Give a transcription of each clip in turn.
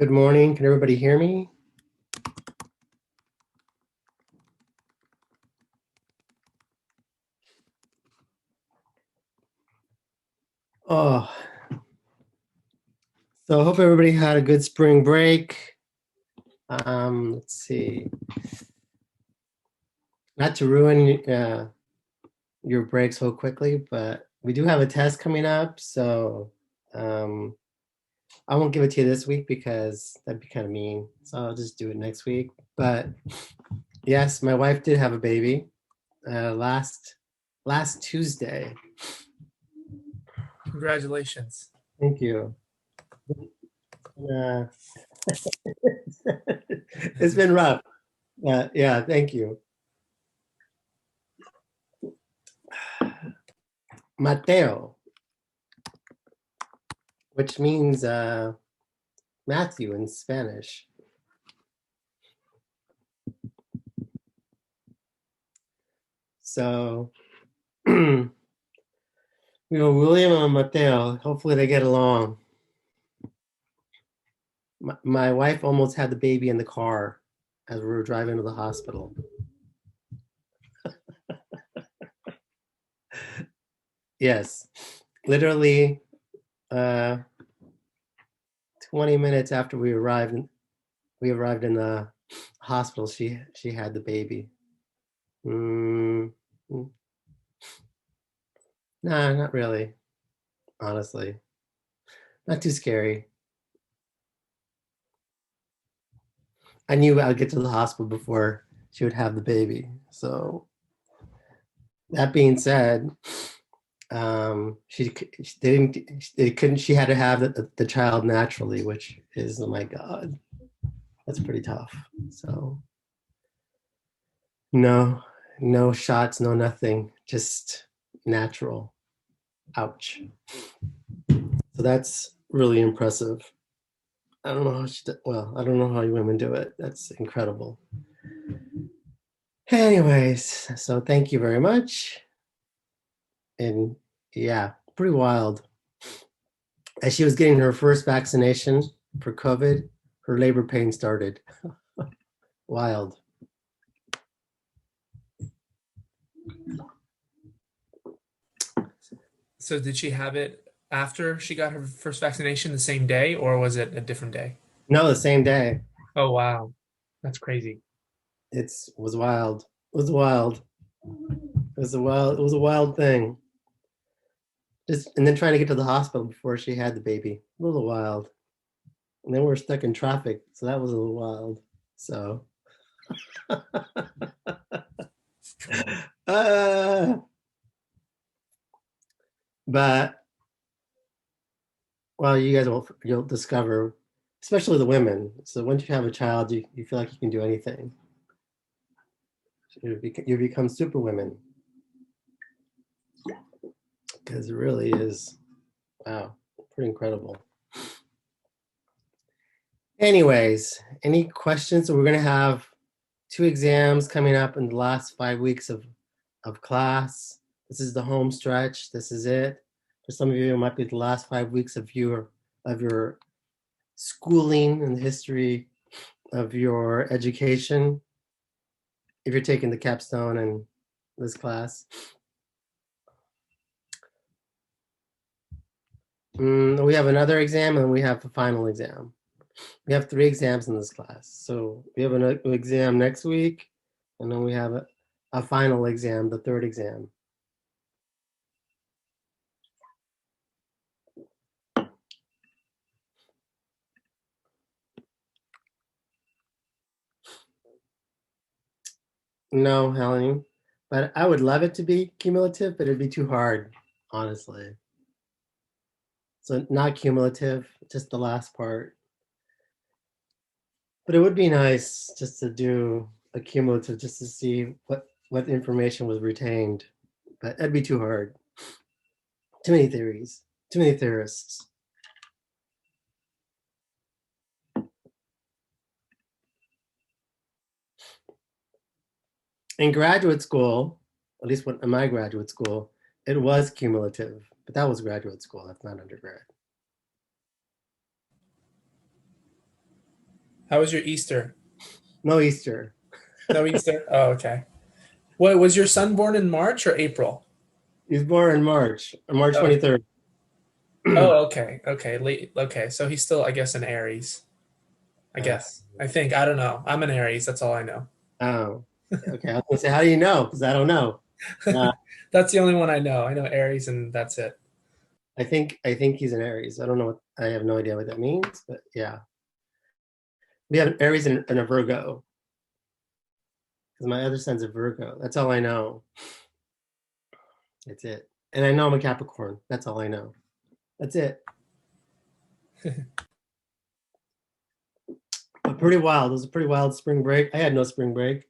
Good morning. Can everybody hear me? Oh, so I hope everybody had a good spring break. Let's see. Not to ruin your break so quickly, but we do have a test coming up, so um, I won't give it to you this week because that'd be kind of mean. So I'll just do it next week. But yes, my wife did have a baby last Tuesday. Congratulations. Thank you. Uh, it's been rough. Yeah, thank you. Mateo, which means Matthew in Spanish. So we have William and Mateo. Hopefully they get along. My wife almost had the baby in the car as we were driving to the hospital. Yes, literally 20 minutes after we arrived in the hospital. She had the baby. Mm, nah, not really. Honestly, not too scary. I knew I'd get to the hospital before she would have the baby. So that being said, she didn't they couldn't she had to have the child naturally, which is, oh my god, that's pretty tough. So no, no shots, no nothing, just natural. Ouch. So that's really impressive. I don't know how well, I don't know how you women do it. That's incredible. Anyways, so thank you very much. And yeah, pretty wild. As she was getting her first vaccination for COVID, her labor pain started. Wild. So did she have it after she got her first vaccination the same day, or was it a different day? No, the same day. Oh, wow. That's crazy. It was wild. It was wild. It was a wild thing. Just and then trying to get to the hospital before she had the baby. A little wild. And then we're stuck in traffic, so that was a little wild. So uh, but well, you guys you'll discover, especially the women. So once you have a child, you feel like you can do anything. You become super women because it really is, wow, pretty incredible. Anyways, any questions? So we're going to have two exams coming up in the last 5 weeks of class. This is the home stretch. This is it. For some of you, it might be the last 5 weeks of your schooling and the history of your education if you're taking the capstone in this class. We have another exam and we have the final exam. We have 3 exams in this class. So we have an exam next week, and then we have a final exam, the third exam. No, Helen, but I would love it to be cumulative, but it'd be too hard, honestly. So not cumulative, just the last part. But it would be nice just to do a cumulative, just to see what information was retained. But that'd be too hard. Too many theories, too many theorists. In graduate school, at least in my graduate school, it was cumulative, but that was graduate school. That's not undergrad. How was your Easter? No Easter. No Easter? Oh, okay. What was your son born in March or April? He was born in March, on March Oh, 23rd. oh, okay. Okay. Late. Okay. So he's still, I guess, an Aries. I Uh, guess. I think. I don't know. I'm an Aries. That's all I know. oh, okay. I was gonna say, how do you know? Because I don't know. Uh, That's the only one I know. I know Aries, and that's it. I think he's an Aries. I don't know. I have no idea what that means, but yeah, we have an Aries and a Virgo. Because my other son's a Virgo. That's all I know. That's it. And I know I'm a Capricorn. That's all I know. That's it. But pretty wild. It was a pretty wild spring break. I had no spring break.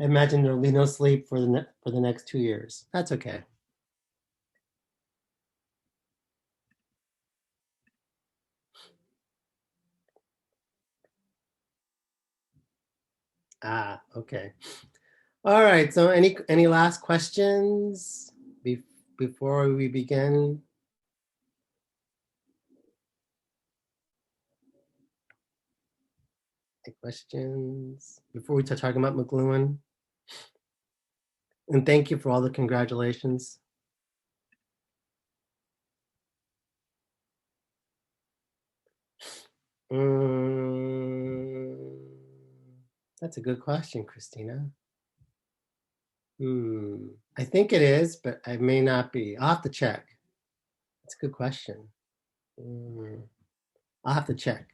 I imagine there'll be no sleep for the next 2 years. That's okay. Ah, okay. All right. So any last questions before we begin? Any questions before we start talking about McLuhan? And thank you for all the congratulations. Mm, that's a good question, Christina. I think it is, but I may not be. I'll have to check. That's a good question. Mm, I'll have to check.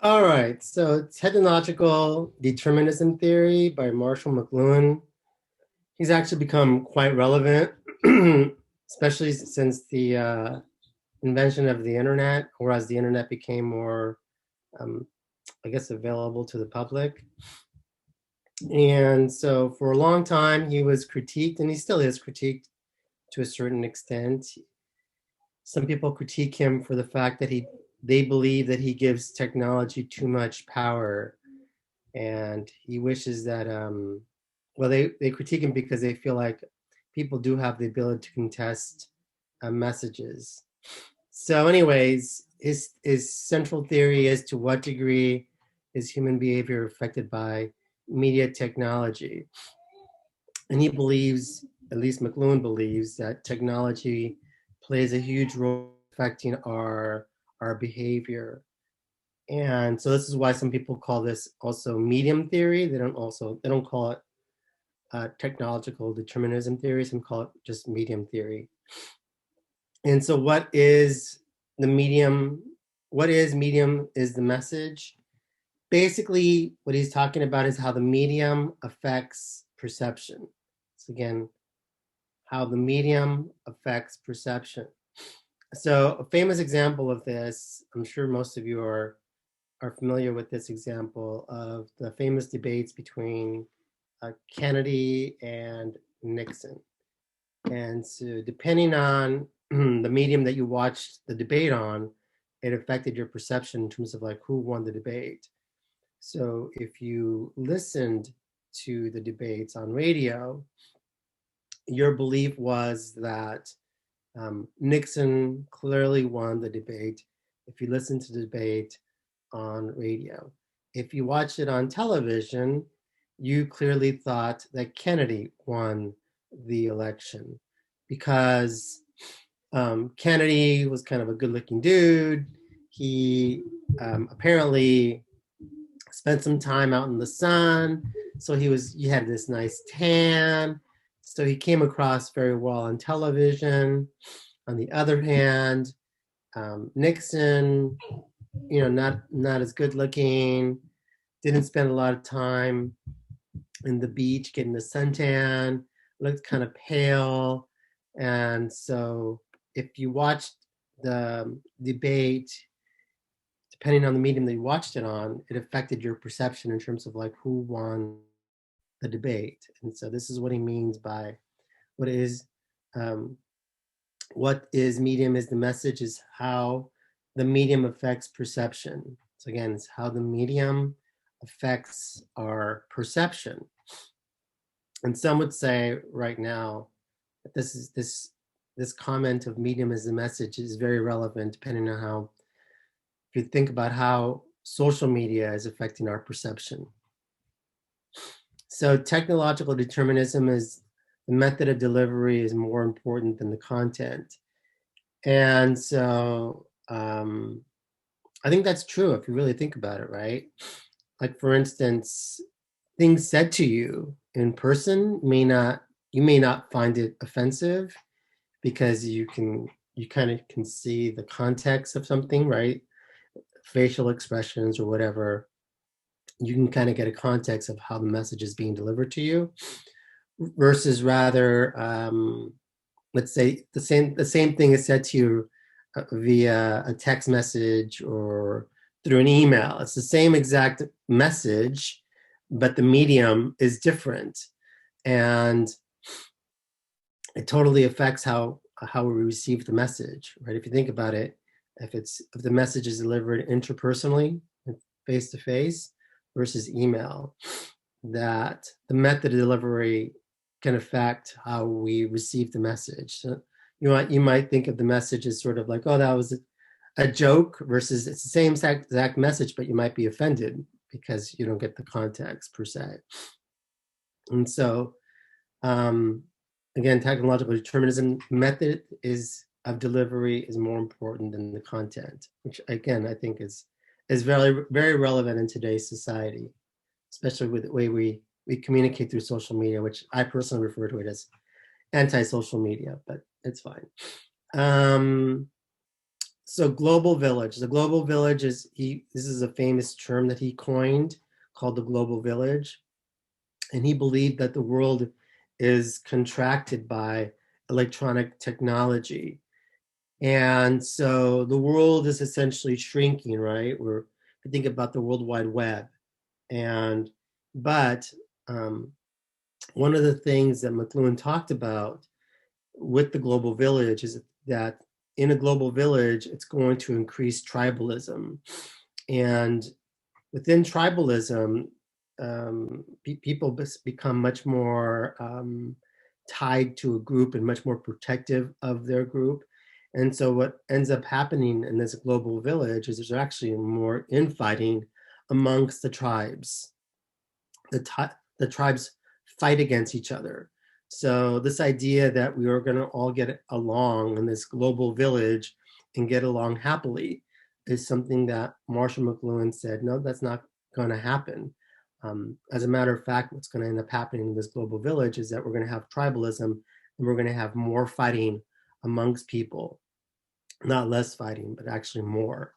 All right, so technological determinism theory by Marshall McLuhan. He's actually become quite relevant, especially since the invention of the internet, or as the internet became more, um, I guess, available to the public. And so for a long time, he was critiqued, and he still is critiqued to a certain extent. Some people critique him for the fact that they believe that he gives technology too much power, and he wishes that well, they critique him because they feel like people do have the ability to contest messages. So anyways, his central theory is to what degree is human behavior affected by media technology. And he believes, at least McLuhan believes, that technology plays a huge role affecting our behavior. And so this is why some people call this also medium theory. They don't call it technological determinism theory. Some call it just medium theory. And so what is the medium? What is medium is the message. Basically, what he's talking about is how the medium affects perception. So again, how the medium affects perception. So a famous example of this, I'm sure most of you are familiar with this example of the famous debates between Kennedy and Nixon. And so depending on the medium that you watched the debate on, it affected your perception in terms of like who won the debate. So if you listened to the debates on radio, your belief was that Nixon clearly won the debate if you listened to the debate on radio. If you watched it on television, you clearly thought that Kennedy won the election because Kennedy was kind of a good looking dude. He apparently spent some time out in the sun. So he had this nice tan. So he came across very well on television. On the other hand, Nixon, not as good looking, didn't spend a lot of time in the beach getting the suntan, looked kind of pale. And so if you watched the debate, depending on the medium that you watched it on, it affected your perception in terms of like who won the debate. And so this is what he means by what is um, what is medium is the message is how the medium affects perception. So again, it's how the medium affects our perception. And some would say right now that this comment of medium as a message is very relevant, depending on how, if you think about how social media is affecting our perception. So technological determinism is the method of delivery is more important than the content. And so I think that's true if you really think about it, right? Like, for instance, things said to you in person you may not find it offensive because you kind of can see the context of something, right? Facial expressions or whatever. You can kind of get a context of how the message is being delivered to you, versus rather, let's say the same thing is said to you via a text message or through an email. It's the same exact message, but the medium is different, and it totally affects how we receive the message, right? If you think about it, if the message is delivered interpersonally, face to face, versus email, that the method of delivery can affect how we receive the message. So you might think of the message as sort of like, oh, that was a joke, versus it's the same exact message, but you might be offended because you don't get the context per se. And so, again, technological determinism method of delivery is more important than the content, which again I think is very, very relevant in today's society, especially with the way we communicate through social media, which I personally refer to it as anti-social media, but it's fine. So global village. The global village this is a famous term that he coined called the global village. And he believed that the world is contracted by electronic technology. And so the world is essentially shrinking, right? We think about the World Wide Web. But one of the things that McLuhan talked about with the global village is that in a global village, it's going to increase tribalism. And within tribalism, people become much more tied to a group and much more protective of their group. And so what ends up happening in this global village is there's actually more infighting amongst the tribes. The tribes fight against each other. So this idea that we are going to all get along in this global village and get along happily is something that Marshall McLuhan said, no, that's not going to happen. As a matter of fact, what's going to end up happening in this global village is that we're going to have tribalism, and we're going to have more fighting amongst people. Not less fighting, but actually more.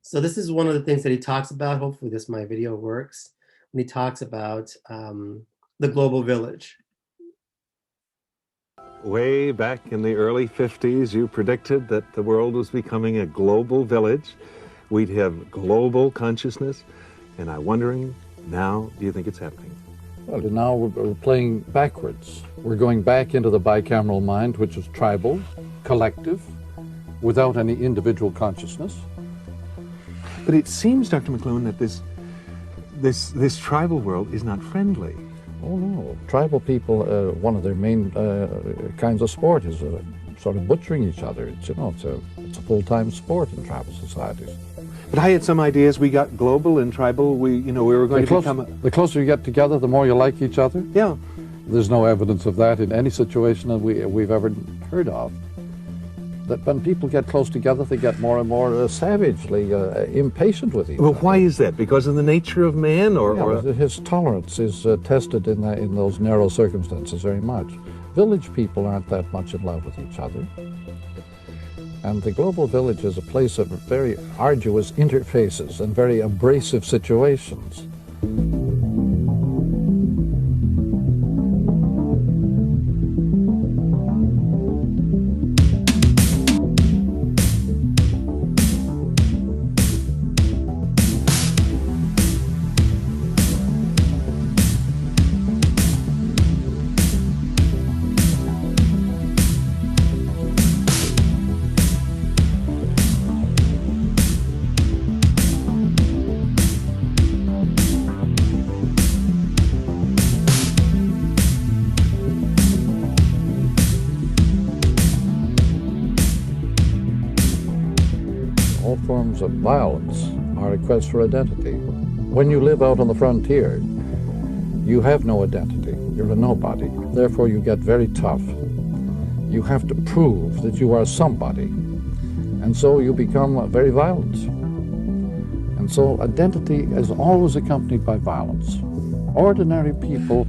So this is one of the things that he talks about. Hopefully my video works. When he talks about the global village. Way back in the early 50s, you predicted that the world was becoming a global village. We'd have global consciousness. And I'm wondering, now, do you think it's happening? Well, now we're playing backwards. We're going back into the bicameral mind, which is tribal, collective, without any individual consciousness. But it seems, Dr. McLuhan, that this tribal world is not friendly. Oh no, tribal people, one of their main kinds of sport is sort of butchering each other. It's a full-time sport in tribal societies. But I had some ideas. We got global and tribal. We were going to become the closer you get together, the more you like each other. Yeah. There's no evidence of that in any situation that we've ever heard of. That when people get close together, they get more and more savagely impatient with each other. Well, why is that? Because of the nature of man, or his tolerance is tested in those narrow circumstances very much. Village people aren't that much in love with each other. And the global village is a place of very arduous interfaces and very abrasive situations. all forms of violence are a quest for identity. When you live out on the frontier, you have no identity. You're a nobody. Therefore, you get very tough. You have to prove that you are somebody. And so you become very violent. And so identity is always accompanied by violence. Ordinary people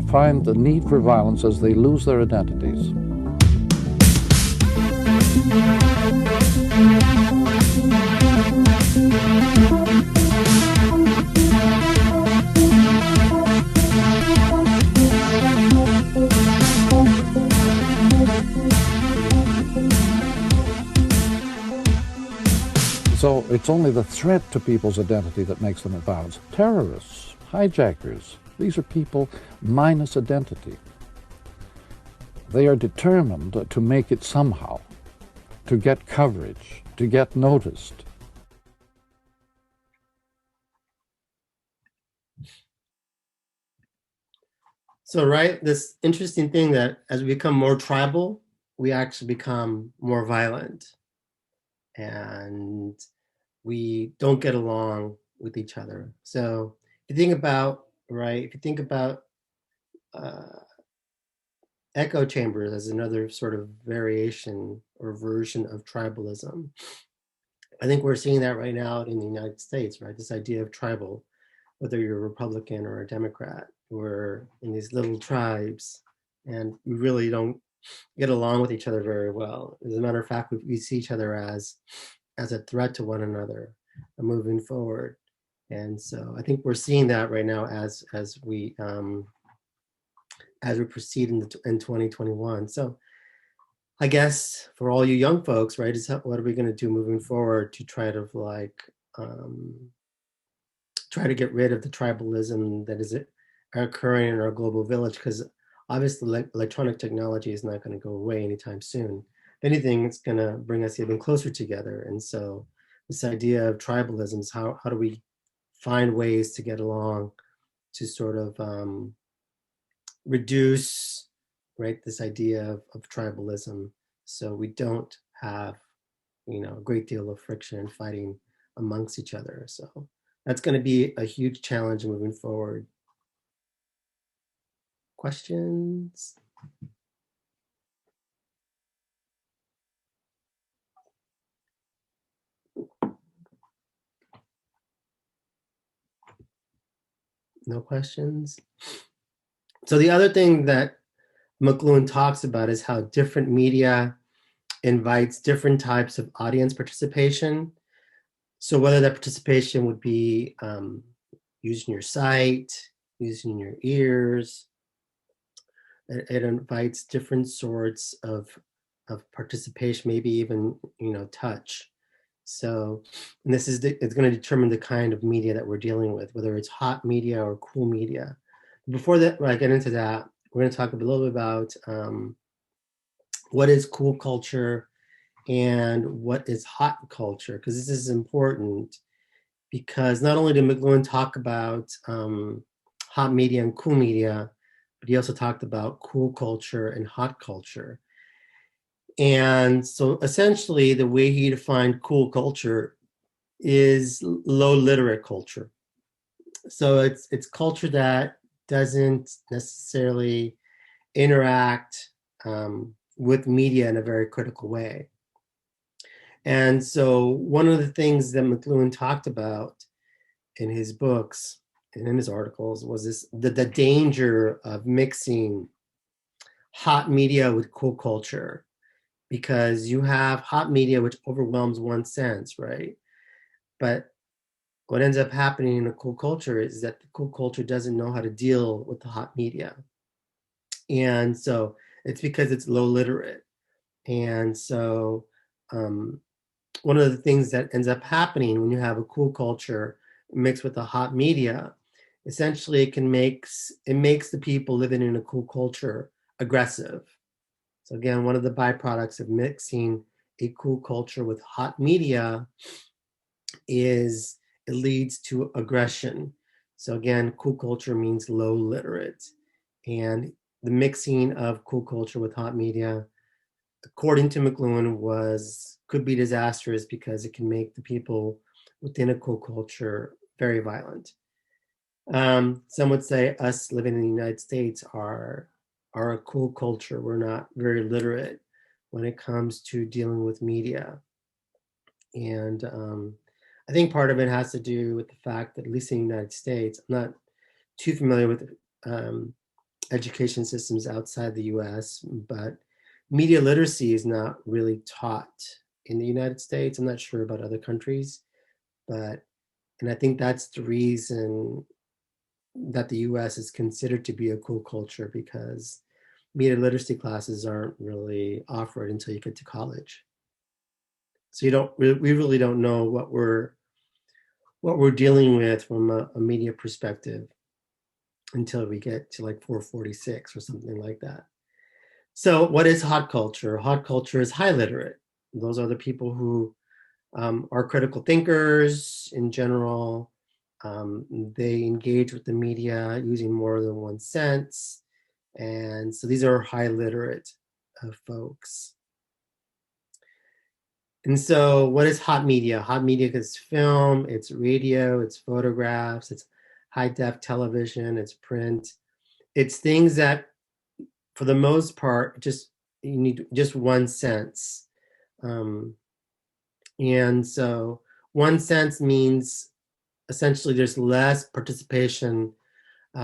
find the need for violence as they lose their identities. So it's only the threat to people's identity that makes them violent. Terrorists, hijackers, these are people minus identity. They are determined to make it somehow, to get coverage, to get noticed. So, right, this interesting thing that as we become more tribal, we actually become more violent. And we don't get along with each other. So if you think about, right, if you think about echo chambers as another sort of variation or version of tribalism, I think we're seeing that right now in the United States, right? This idea of tribal, whether you're a Republican or a Democrat, we're in these little tribes and we really don't get along with each other very well. As a matter of fact, we see each other as a threat to one another moving forward. And so I think we're seeing that right now as we proceed in 2021. So I guess for all you young folks, right, is what are we going to do moving forward to try to try to get rid of the tribalism that is occurring in our global village? Because obviously electronic technology is not going to go away anytime soon. If anything, it's going to bring us even closer together. And so this idea of tribalism is how do we find ways to get along to sort of reduce, right, this idea of tribalism, so we don't have, a great deal of friction and fighting amongst each other. So that's going to be a huge challenge moving forward. Questions? No questions? So the other thing that McLuhan talks about is how different media invites different types of audience participation. So whether that participation would be using your sight, using your ears, it invites different sorts of participation, maybe even touch. So, and this is it's going to determine the kind of media that we're dealing with, whether it's hot media or cool media. Before that, when I get into that, we're going to talk a little bit about what is cool culture and what is hot culture, because this is important. Because not only did McLuhan talk about hot media and cool media, but he also talked about cool culture and hot culture. And so essentially the way he defined cool culture is low literate culture. So it's culture that doesn't necessarily interact with media in a very critical way. And so one of the things that McLuhan talked about in his books and in his articles was the danger of mixing hot media with cool culture, because you have hot media which overwhelms one's sense, right? But what ends up happening in a cool culture is that the cool culture doesn't know how to deal with the hot media. And so it's because it's low literate. And so one of the things that ends up happening when you have a cool culture mixed with the hot media, essentially it makes the people living in a cool culture aggressive. So again, one of the byproducts of mixing a cool culture with hot media is it leads to aggression. So again, cool culture means low literate. And the mixing of cool culture with hot media according to McLuhan, could be disastrous because it can make the people within a cool culture very violent. Some would say us living in the United States are a cool culture. We're not very literate when it comes to dealing with media. And I think part of it has to do with the fact that, at least in the United States, I'm not too familiar with education systems outside the US, but media literacy is not really taught in the United States. I'm not sure about other countries, and I think that's the reason that the US is considered to be a cool culture, because media literacy classes aren't really offered until you get to college. So we really don't know what we're dealing with from a media perspective until we get to like 446 or something like that. So what is hot culture? Hot culture is high literate. Those are the people who are critical thinkers in general. They engage with the media using more than one sense. And so these are high literate folks. And so what is hot media? Hot media is film, it's radio, it's photographs, it's high def television, it's print. It's things that, for the most part, you need just one sense. And so one sense means essentially there's less participation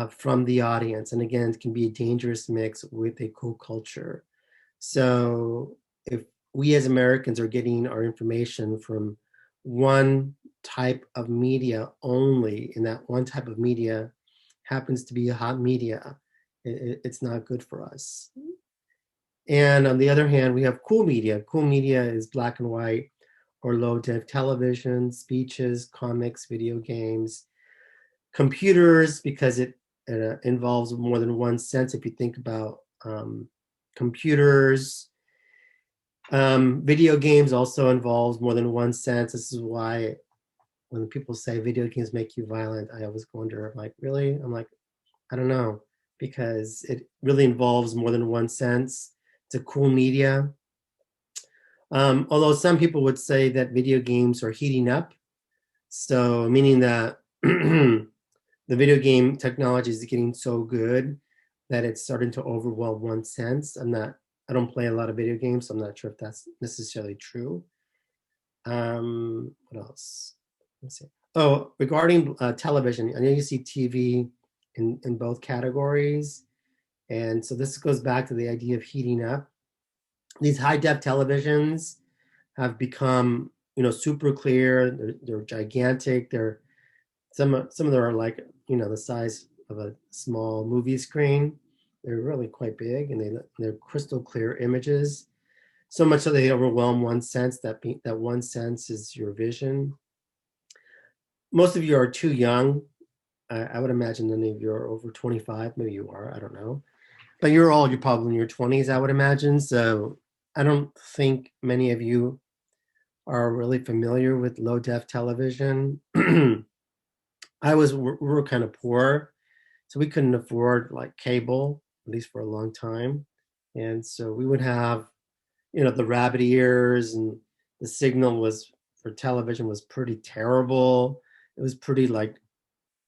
from the audience. And again, it can be a dangerous mix with a cool culture. So if we as Americans are getting our information from one type of media only, and that one type of media happens to be a hot media, it's not good for us. And on the other hand, we have cool media. Cool media is black and white or low def television, speeches, comics, video games, computers, because it involves more than one sense. If you think about computers, video games also involves more than one sense. This is why when people say video games make you violent, I always wonder, like, really? I'm like, I don't know, because it really involves more than one sense. It's a cool media. Although some people would say that video games are heating up. So meaning that the video game technology is getting so good that it's starting to overwhelm one sense. I don't play a lot of video games, so I'm not sure if that's necessarily true. What else? Let's see. Oh, regarding television, I know you see TV in both categories. And so this goes back to the idea of heating up. These high def televisions have become, super clear. They're gigantic. Some of them are like, the size of a small movie screen. They're really quite big, and they're crystal clear images. So much so they overwhelm one sense. That one sense is your vision. Most of you are too young. I would imagine many of you are over 25. Maybe you are. I don't know. But you're probably in your 20s, I would imagine. So I don't think many of you are really familiar with low def television. We were kind of poor, so we couldn't afford like cable, at least for a long time. And so we would have, the rabbit ears, and the signal for television was pretty terrible. It was pretty like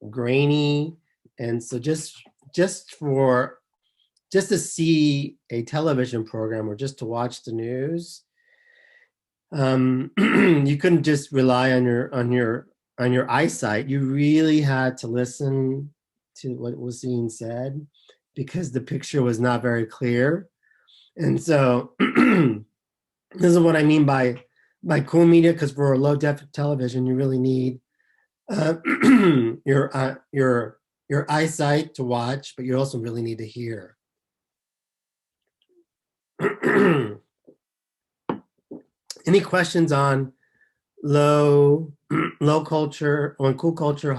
grainy. And so just to see a television program or just to watch the news, you couldn't just rely on your eyesight. You really had to listen to what was being said, because the picture was not very clear. And so this is what I mean by cool media, because for a low def television, you really need your eyesight to watch, but you also really need to hear. Any questions on low culture, on cool culture,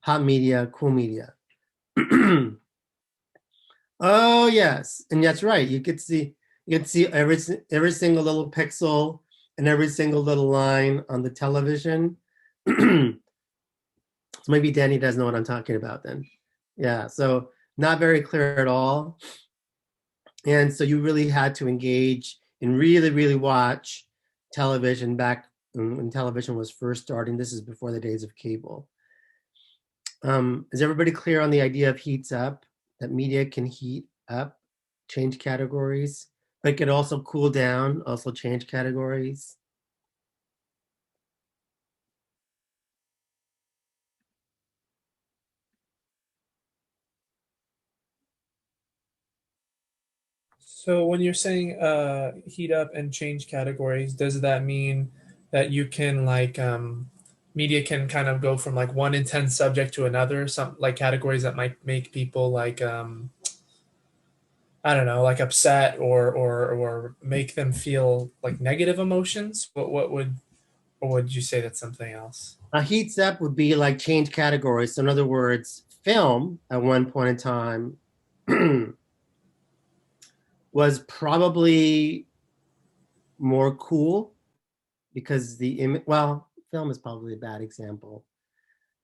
hot media, cool media? Oh yes, and that's right. You could see every single little pixel and every single little line on the television. So maybe Danny doesn't know what I'm talking about then. Yeah, so not very clear at all. And so you really had to engage and really, really watch television back when television was first starting. This is before the days of cable. Is everybody clear on the idea of heats up? That media can heat up, change categories, but it can also cool down, also change categories. So when you're saying heat up and change categories, does that mean that you can like media can kind of go from like one intense subject to another, some like categories that might make people like I don't know, like upset or make them feel like negative emotions? What would or would you say that's something else? Heats up would be like change categories. So in other words, film at one point in time was probably more cool because well, film is probably a bad example.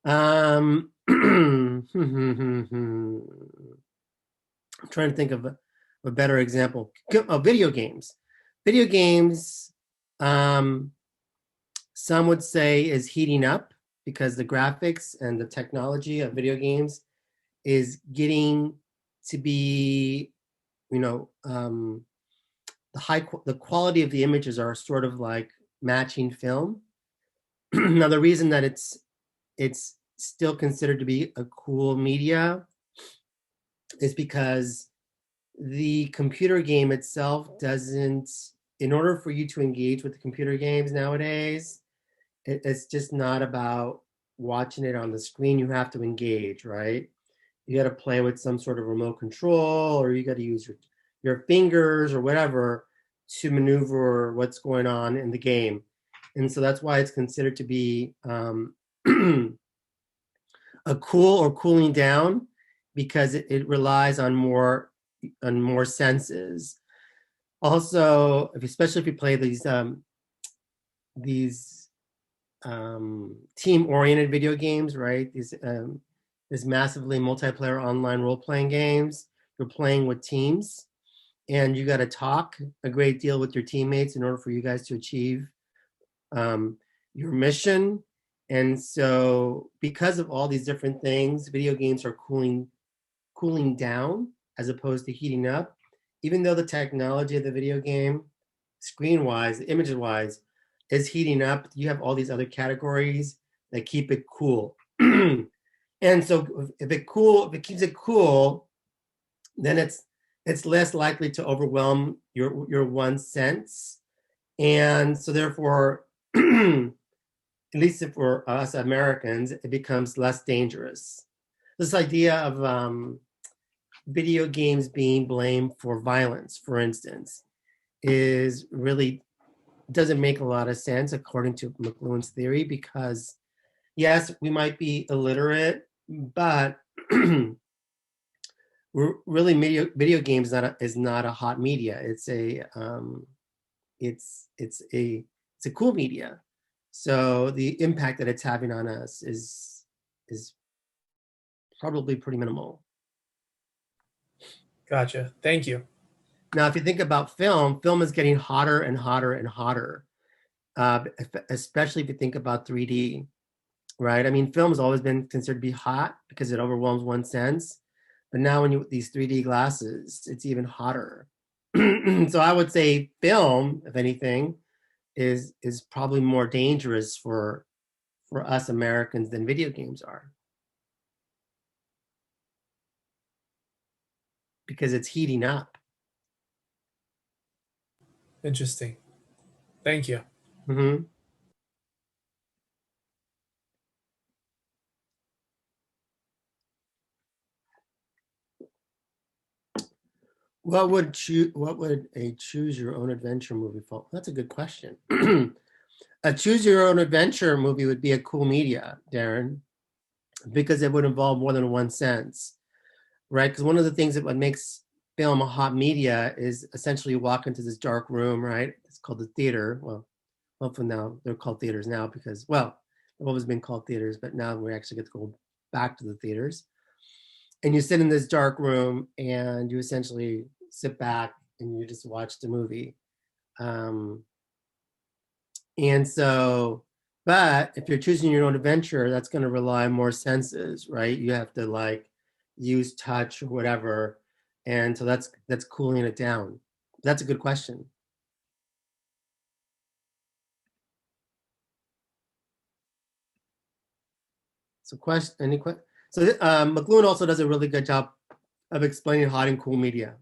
I'm trying to think of a better example. Video games. Video games, some would say, is heating up because the graphics and the technology of video games is getting to be, the quality of the images are sort of like matching film. Now, the reason that it's still considered to be a cool media is because the computer game itself doesn't, in order for you to engage with the computer games nowadays, it's just not about watching it on the screen. You have to engage, right? You got to play with some sort of remote control, or you got to use your fingers or whatever to maneuver what's going on in the game. And so that's why it's considered to be a cool or cooling down, because it relies on more senses. Also, especially if you play these team-oriented video games, right? These massively multiplayer online role-playing games. You're playing with teams, and you got to talk a great deal with your teammates in order for you guys to achieve your mission. And so, because of all these different things, video games are cooling down as opposed to heating up. Even though the technology of the video game, screen-wise, image-wise, is heating up, you have all these other categories that keep it cool. And so if it keeps it cool, then it's less likely to overwhelm your one sense. And so therefore, at least for us Americans, it becomes less dangerous. This idea of video games being blamed for violence, for instance, is really doesn't make a lot of sense according to McLuhan's theory, because yes, we might be illiterate, but really video games is not a hot media. It's a cool media. So the impact that it's having on us is probably pretty minimal. Gotcha. Thank you. Now, if you think about film is getting hotter and hotter and hotter, especially if you think about 3D, right? I mean, film has always been considered to be hot because it overwhelms one sense. But now when you with these 3D glasses, it's even hotter. So I would say film, if anything, is probably more dangerous for us Americans than video games are, because it's heating up. Interesting. Thank you. Mm-hmm. What would a choose your own adventure movie fall? That's a good question. A choose your own adventure movie would be a cool media, Darren, because it would involve more than one sense, right? Because one of the things that makes film a hot media is essentially you walk into this dark room, right? It's called the theater. Well, hopefully now they're called theaters now because, well, they've always been called theaters, but now we actually get to go back to the theaters. And you sit in this dark room and you essentially sit back and you just watch the movie. And so, but if you're choosing your own adventure, that's going to rely on more senses, right? You have to like use touch or whatever. And so that's cooling it down. That's a good question. So So McLuhan also does a really good job of explaining hot and cool media.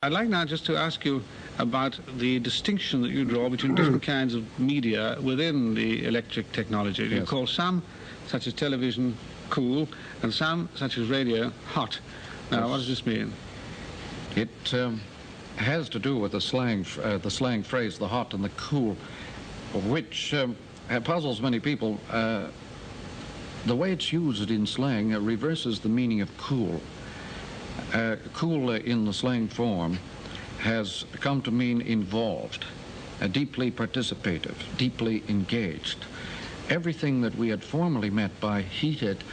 I'd like now just to ask you about the distinction that you draw between different kinds of media within the electric technology. You call some, such as television, cool, and some, such as radio, hot. Now, what does this mean? It has to do with the slang phrase, the hot and the cool, which puzzles many people. The way it's used in slang reverses the meaning of cool. Cool in the slang form has come to mean involved, deeply participative, deeply engaged. Everything that we had formerly meant by heated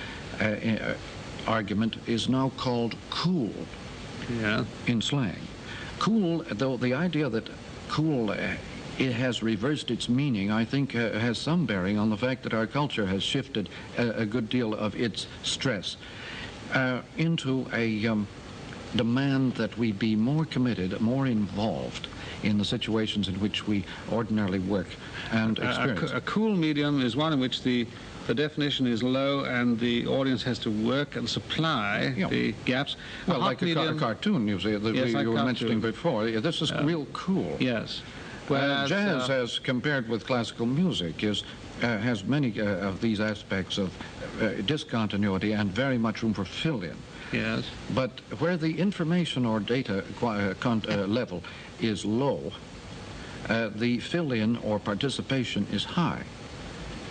argument is now called cool in slang. Cool, though the idea that cool it has reversed its meaning, I think has some bearing on the fact that our culture has shifted a good deal of its stress into a demand that we be more committed, more involved in the situations in which we ordinarily work and experience. A cool medium is one in which the definition is low and the audience has to work and supply the gaps. Well, like a cartoon, you see, that you were mentioning before. This is real cool. Yes. Jazz, as compared with classical music, has many of these aspects of discontinuity and very much room for fill-in. Yes. But where the information or data level is low, the fill-in or participation is high.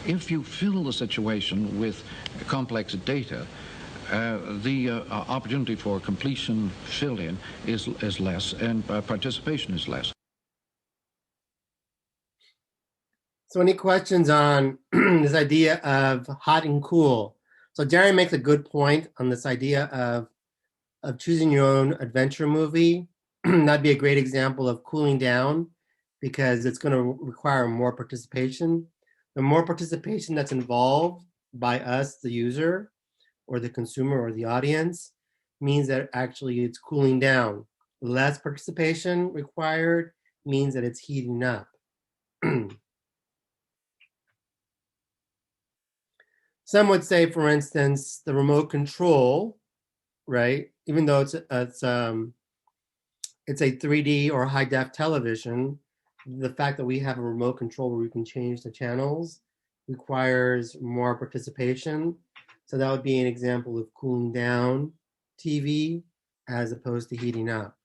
If you fill the situation with complex data, the opportunity for completion fill-in is less and participation is less. So any questions on this idea of hot and cool? So Darren makes a good point on this idea of choosing your own adventure movie. That'd be a great example of cooling down because it's going to require more participation. The more participation that's involved by us, the user, or the consumer, or the audience, means that actually it's cooling down. Less participation required means that it's heating up. Some would say, for instance, the remote control, right? Even though it's a 3D or high def television, the fact that we have a remote control where we can change the channels requires more participation. So that would be an example of cooling down TV as opposed to heating up.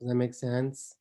Does that make sense?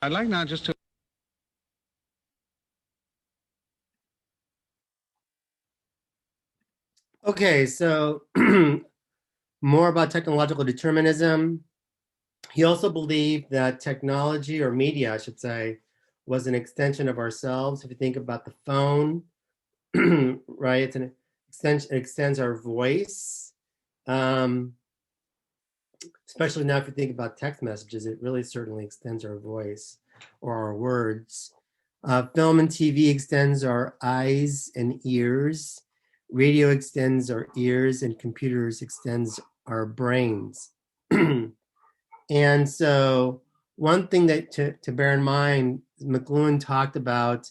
I'd like now just to Okay, so more about technological determinism. He also believed that technology, or media, I should say, was an extension of ourselves. If you think about the phone, right, it's an extension, it extends our voice. Especially now if you think about text messages, it really certainly extends our voice or our words. Film and TV extends our eyes and ears. Radio extends our ears, and computers extends our brains. And so one thing that to bear in mind, McLuhan talked about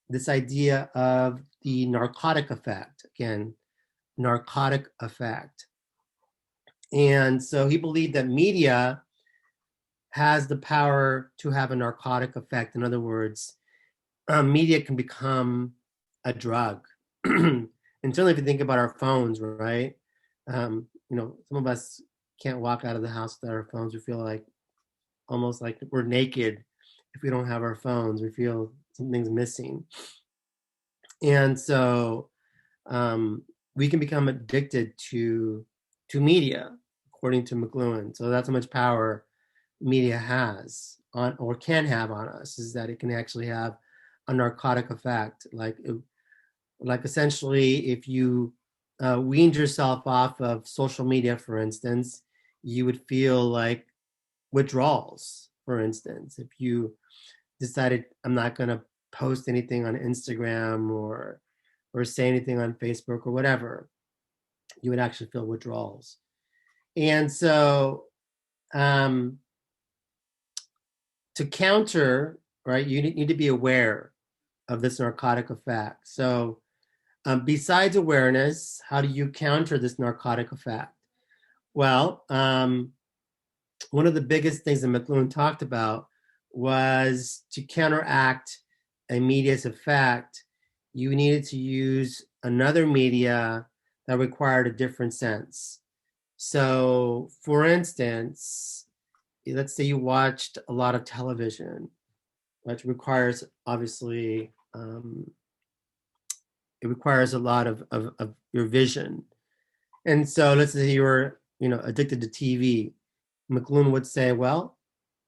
this idea of the narcotic effect. Again, narcotic effect. And so he believed that media has the power to have a narcotic effect. In other words, media can become a drug. And certainly if you think about our phones, right? Some of us can't walk out of the house without our phones. We feel like almost like we're naked if we don't have our phones. We feel something's missing. And so we can become addicted to media, according to McLuhan. So that's how much power media has on, or can have on us, is that it can actually have a narcotic effect. Like essentially, if you weaned yourself off of social media, for instance, you would feel like withdrawals. For instance, if you decided, I'm not going to post anything on Instagram or say anything on Facebook or whatever, you would actually feel withdrawals. And so to counter, right, you need to be aware of this narcotic effect. So besides awareness, how do you counter this narcotic effect? Well, one of the biggest things that McLuhan talked about was to counteract a media's effect, you needed to use another media that required a different sense. So, for instance, let's say you watched a lot of television, which requires, obviously, it requires a lot of your vision. And so let's say you were, addicted to TV. McLuhan would say, well,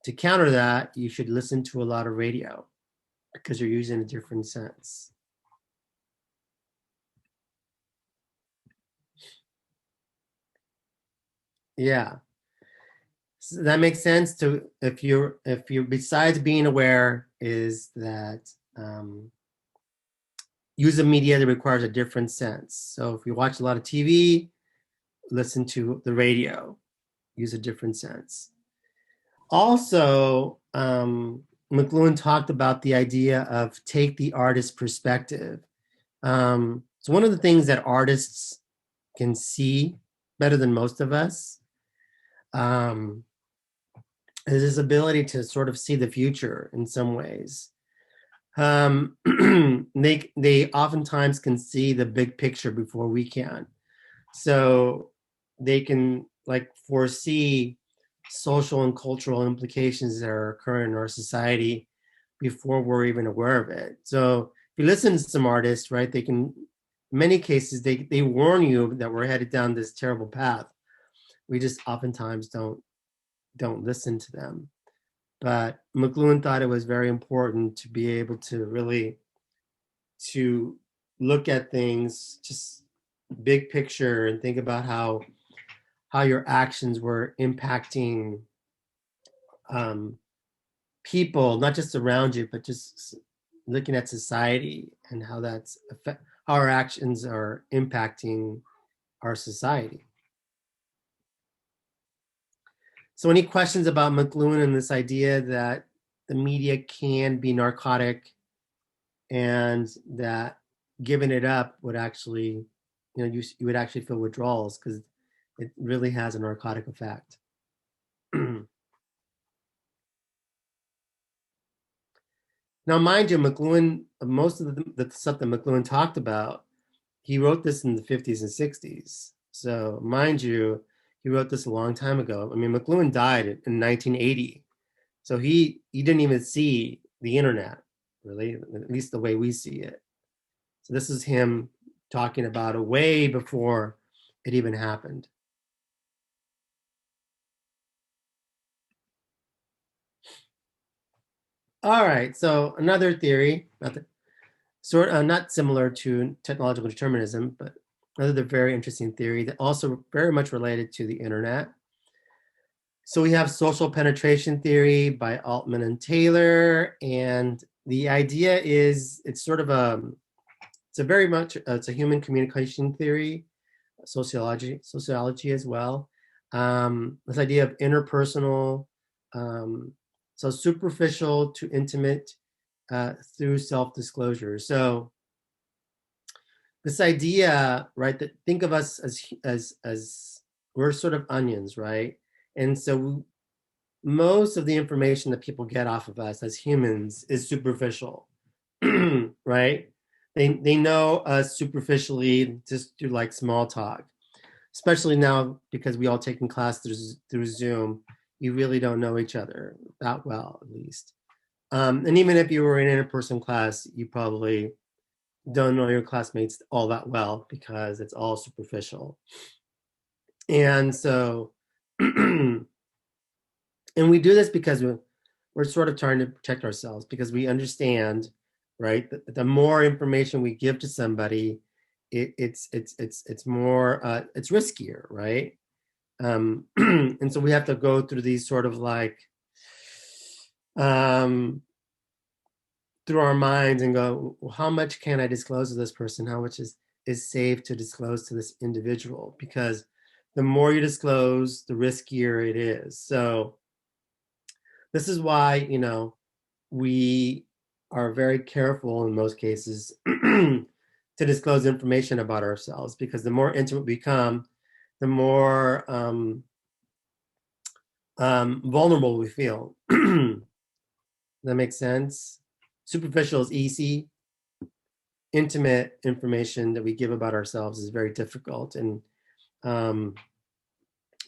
to counter that, you should listen to a lot of radio because you're using a different sense. Yeah. So that makes sense. To if you're besides being aware, is that use a media that requires a different sense. So if you watch a lot of TV, listen to the radio, use a different sense. Also, McLuhan talked about the idea of take the artist perspective. So one of the things that artists can see better than most of us is his ability to sort of see the future in some ways. They oftentimes can see the big picture before we can. So they can like foresee social and cultural implications that are occurring in our society before we're even aware of it. So if you listen to some artists, right, they can, in many cases, they warn you that we're headed down this terrible path. We just oftentimes don't listen to them. But McLuhan thought it was very important to be able to really to look at things just big picture and think about how your actions were impacting people, not just around you, but just looking at society and how how our actions are impacting our society. So any questions about McLuhan and this idea that the media can be narcotic and that giving it up would actually, you would actually feel withdrawals because it really has a narcotic effect. Now, mind you, McLuhan, most of the stuff that McLuhan talked about, he wrote this in the 50s and 60s. So mind you, he wrote this a long time ago. I mean, McLuhan died in 1980. So he didn't even see the internet, really, at least the way we see it. So this is him talking about it way before it even happened. All right, so another theory, not similar to technological determinism, but another very interesting theory that also very much related to the internet. So we have social penetration theory by Altman and Taylor, and the idea is it's a human communication theory, sociology as well. This idea of interpersonal, so superficial to intimate through self-disclosure. So this idea, right, that think of us as we're sort of onions, right? And so most of the information that people get off of us as humans is superficial, right? They know us superficially just through like small talk, especially now because we all taking class through Zoom. You really don't know each other that well, at least. And even if you were in an in-person class, you probably don't know your classmates all that well because it's all superficial. And so, and we do this because we're sort of trying to protect ourselves because we understand, right? The more information we give to somebody, it's more it's riskier, right? And so we have to go through these sort of like through our minds and go, well, how much can I disclose to this person? How much is safe to disclose to this individual? Because the more you disclose, the riskier it is. So this is why, you know, we are very careful in most cases to disclose information about ourselves, because the more intimate we become, the more vulnerable we feel. That makes sense? Superficial is easy. Intimate information that we give about ourselves is very difficult, and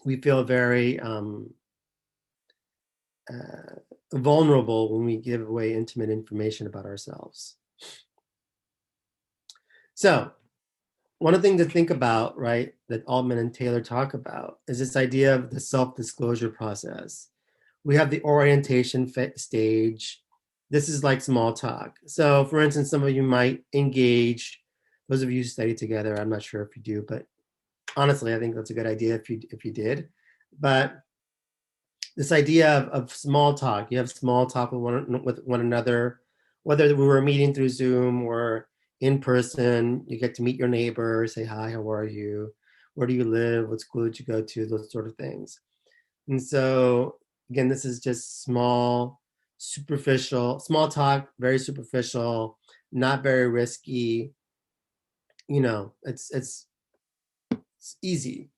we feel very vulnerable when we give away intimate information about ourselves. So one thing to think about, right, that Altman and Taylor talk about is this idea of the self-disclosure process. We have the orientation stage. This is like small talk. So for instance, some of you might engage, those of you who study together, I'm not sure if you do, but honestly, I think that's a good idea if you did. But this idea of small talk, you have small talk with one another, whether we were meeting through Zoom or in person, you get to meet your neighbor, say, hi, how are you? Where do you live? What school did you go to? Those sort of things. And so again, this is just small talk, very superficial, not very risky. You know, it's easy.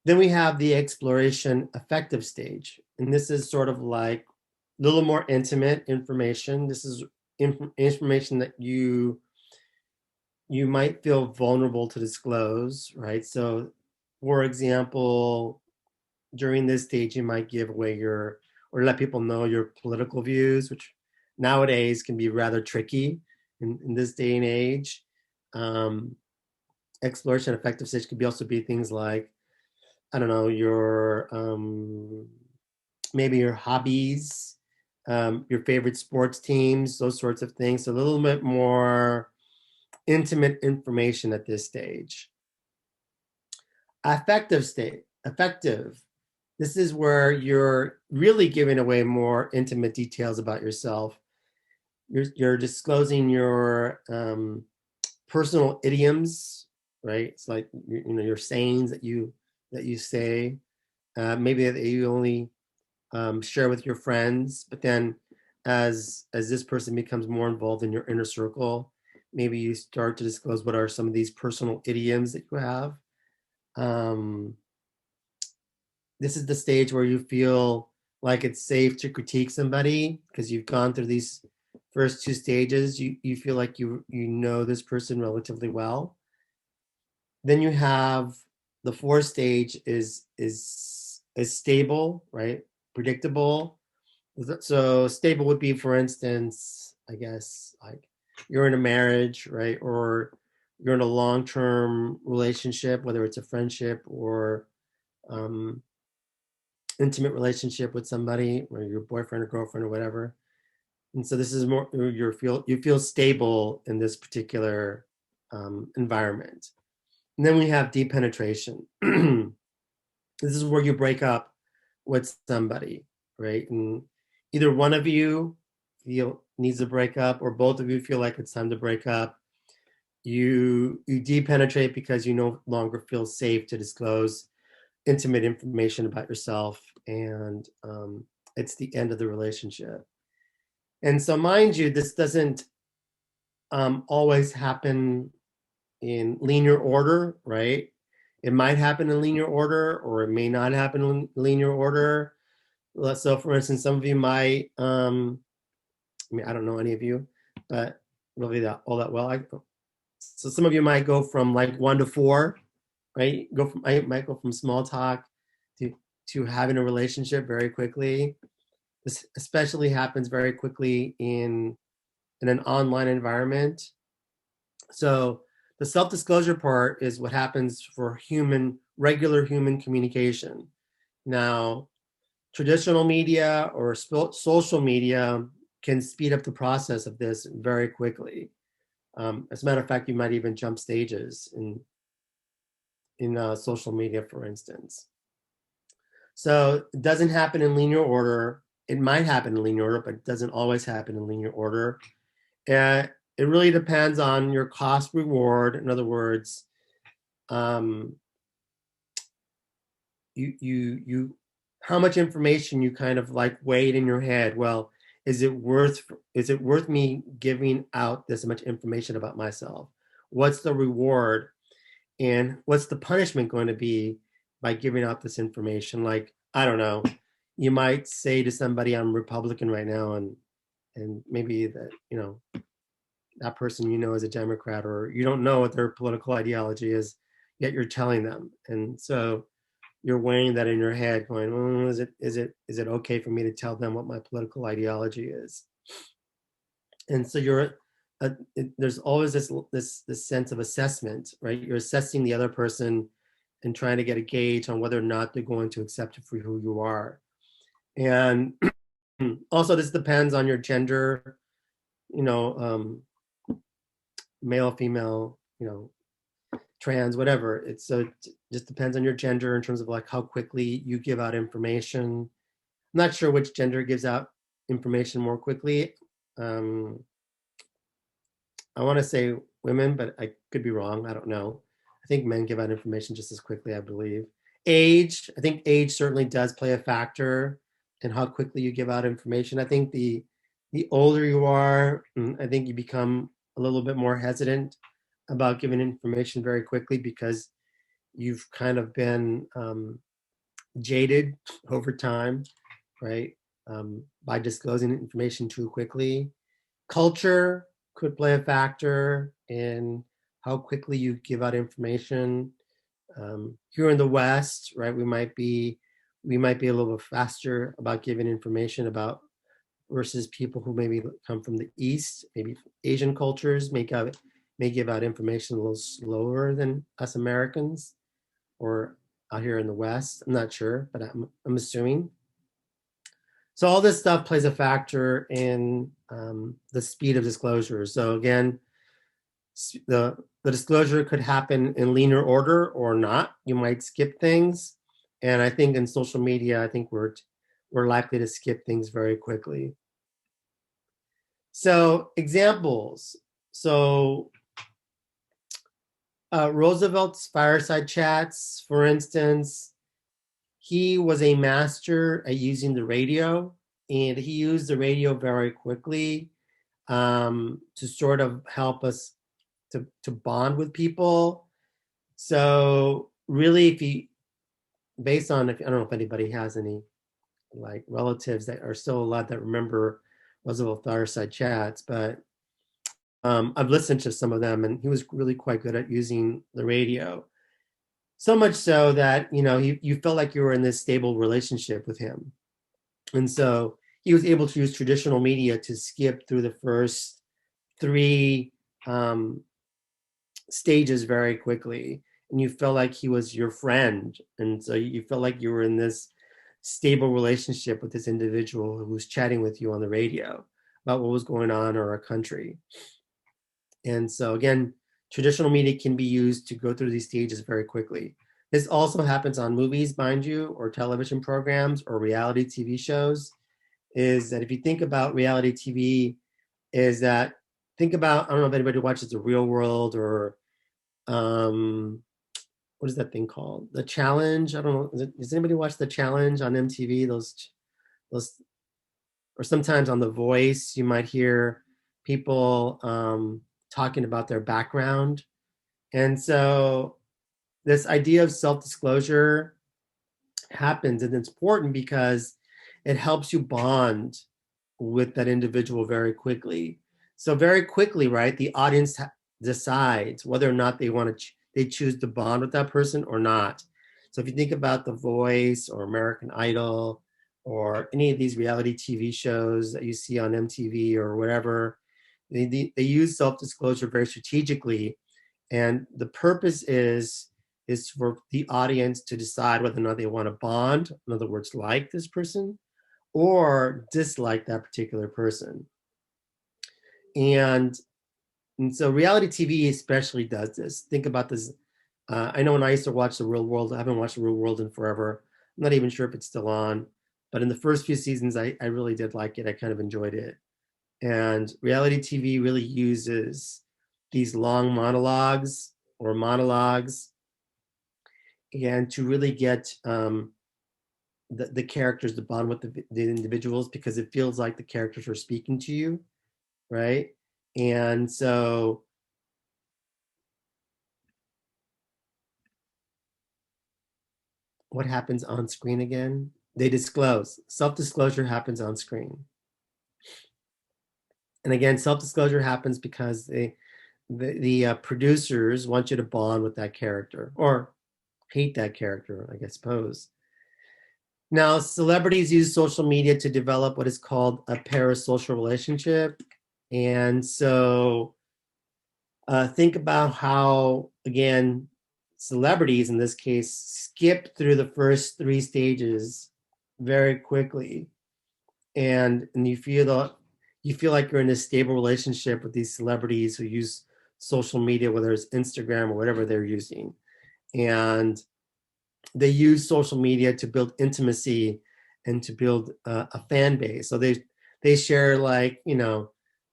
Then we have the exploration affective stage. And this is sort of like a little more intimate information. This is information that you might feel vulnerable to disclose, right? So for example, during this stage, you might give away or let people know your political views, which nowadays can be rather tricky in this day and age. Exploration affective stage could also be things like, I don't know, your maybe your hobbies, your favorite sports teams, those sorts of things. So a little bit more intimate information at this stage. Affective state, affective. This is where you're really giving away more intimate details about yourself. You're disclosing your personal idioms, right? It's like, you know, your sayings that you say, maybe that you only share with your friends, but then as this person becomes more involved in your inner circle, maybe you start to disclose what are some of these personal idioms that you have. This is the stage where you feel like it's safe to critique somebody because you've gone through these first two stages. You feel like you know this person relatively well. Then you have the fourth stage is stable, right? Predictable. So stable would be, for instance, I guess, like you're in a marriage, right? Or you're in a long-term relationship, whether it's a friendship or intimate relationship with somebody, or your boyfriend or girlfriend or whatever. And so this is more, you feel stable in this particular environment. And then we have deep penetration. This is where you break up with somebody, right? And either one of you needs to break up, or both of you feel like it's time to break up. You deep penetrate because you no longer feel safe to disclose intimate information about yourself, and it's the end of the relationship. And so, mind you, this doesn't always happen in linear order, right? It might happen in linear order, or it may not happen in linear order. So for instance, some of you might, I mean, I don't know any of you, but really that all that well. So some of you might go from like 1 to 4, right? I might go from small talk to having a relationship very quickly. This especially happens very quickly in an online environment. So the self-disclosure part is what happens for regular human communication. Now, traditional media or social media can speed up the process of this very quickly. As a matter of fact, you might even jump stages in social media, for instance. So it doesn't happen in linear order. It might happen in linear order, but it doesn't always happen in linear order. It really depends on your cost reward. In other words, you how much information you kind of like weighed in your head. Well, is it worth me giving out this much information about myself? What's the reward, and what's the punishment going to be by giving out this information? Like, I don't know, you might say to somebody, I'm Republican right now, and maybe that, that person is a Democrat, or you don't know what their political ideology is, yet you're telling them. And so you're weighing that in your head, going, is it okay for me to tell them what my political ideology is? And so there's always this sense of assessment, right? You're assessing the other person and trying to get a gauge on whether or not they're going to accept you for who you are. And also, this depends on your gender, male, female, trans, whatever. It just depends on your gender in terms of like how quickly you give out information. I'm not sure which gender gives out information more quickly. I want to say women, but I could be wrong. I don't know. I think men give out information just as quickly, I believe. Age, I think age certainly does play a factor in how quickly you give out information. I think the older you are, I think you become a little bit more hesitant about giving information very quickly because you've kind of been jaded over time, right? By disclosing information too quickly. Culture could play a factor in how quickly you give out information. Here in the West, right, we might be a little bit faster about giving information about versus people who maybe come from the East, maybe Asian cultures may give out information a little slower than us Americans, or out here in the West. I'm not sure, but I'm assuming. So all this stuff plays a factor in the speed of disclosure. So again, the disclosure could happen in linear order or not. You might skip things, and I think in social media, I think we're likely to skip things very quickly. So examples. So Roosevelt's fireside chats, for instance, he was a master at using the radio, and he used the radio very quickly to sort of help us to bond with people. So really, I don't know if anybody has any like relatives that are still alive that remember Roosevelt fireside chats, but I've listened to some of them, and he was really quite good at using the radio. So much so that, you felt like you were in this stable relationship with him. And so he was able to use traditional media to skip through the first 3 stages very quickly. And you felt like he was your friend. And so you felt like you were in this stable relationship with this individual who was chatting with you on the radio about what was going on in our country. And so again, traditional media can be used to go through these stages very quickly. This also happens on movies, mind you, or television programs or reality TV shows, is that if you think about reality TV, I don't know if anybody watches The Real World or what is that thing called? The Challenge? I don't know. Does anybody watch The Challenge on MTV? Those, or sometimes on The Voice, you might hear people talking about their background. And so this idea of self-disclosure happens, and it's important because it helps you bond with that individual very quickly. So very quickly, right, the audience decides whether or not they want to they choose to bond with that person or not. So if you think about The Voice or American Idol or any of these reality TV shows that you see on MTV or whatever, they use self-disclosure very strategically, and the purpose is for the audience to decide whether or not they want to bond, in other words, like this person, or dislike that particular person. And so reality TV especially does this. Think about this. I know when I used to watch The Real World, I haven't watched The Real World in forever. I'm not even sure if it's still on. But in the first few seasons, I really did like it. I kind of enjoyed it. And reality TV really uses these long monologues and to really get the characters to bond with the individuals, because it feels like the characters are speaking to you, right? And so what happens on screen again? They disclose. Self-disclosure happens on screen. And again, self-disclosure happens because the producers want you to bond with that character or hate that character, I suppose. Now, celebrities use social media to develop what is called a parasocial relationship. And so think about how, again, celebrities in this case skip through the first 3 stages very quickly. And you feel like you're in a stable relationship with these celebrities who use social media, whether it's Instagram or whatever they're using. And they use social media to build intimacy and to build a fan base. So they share, like,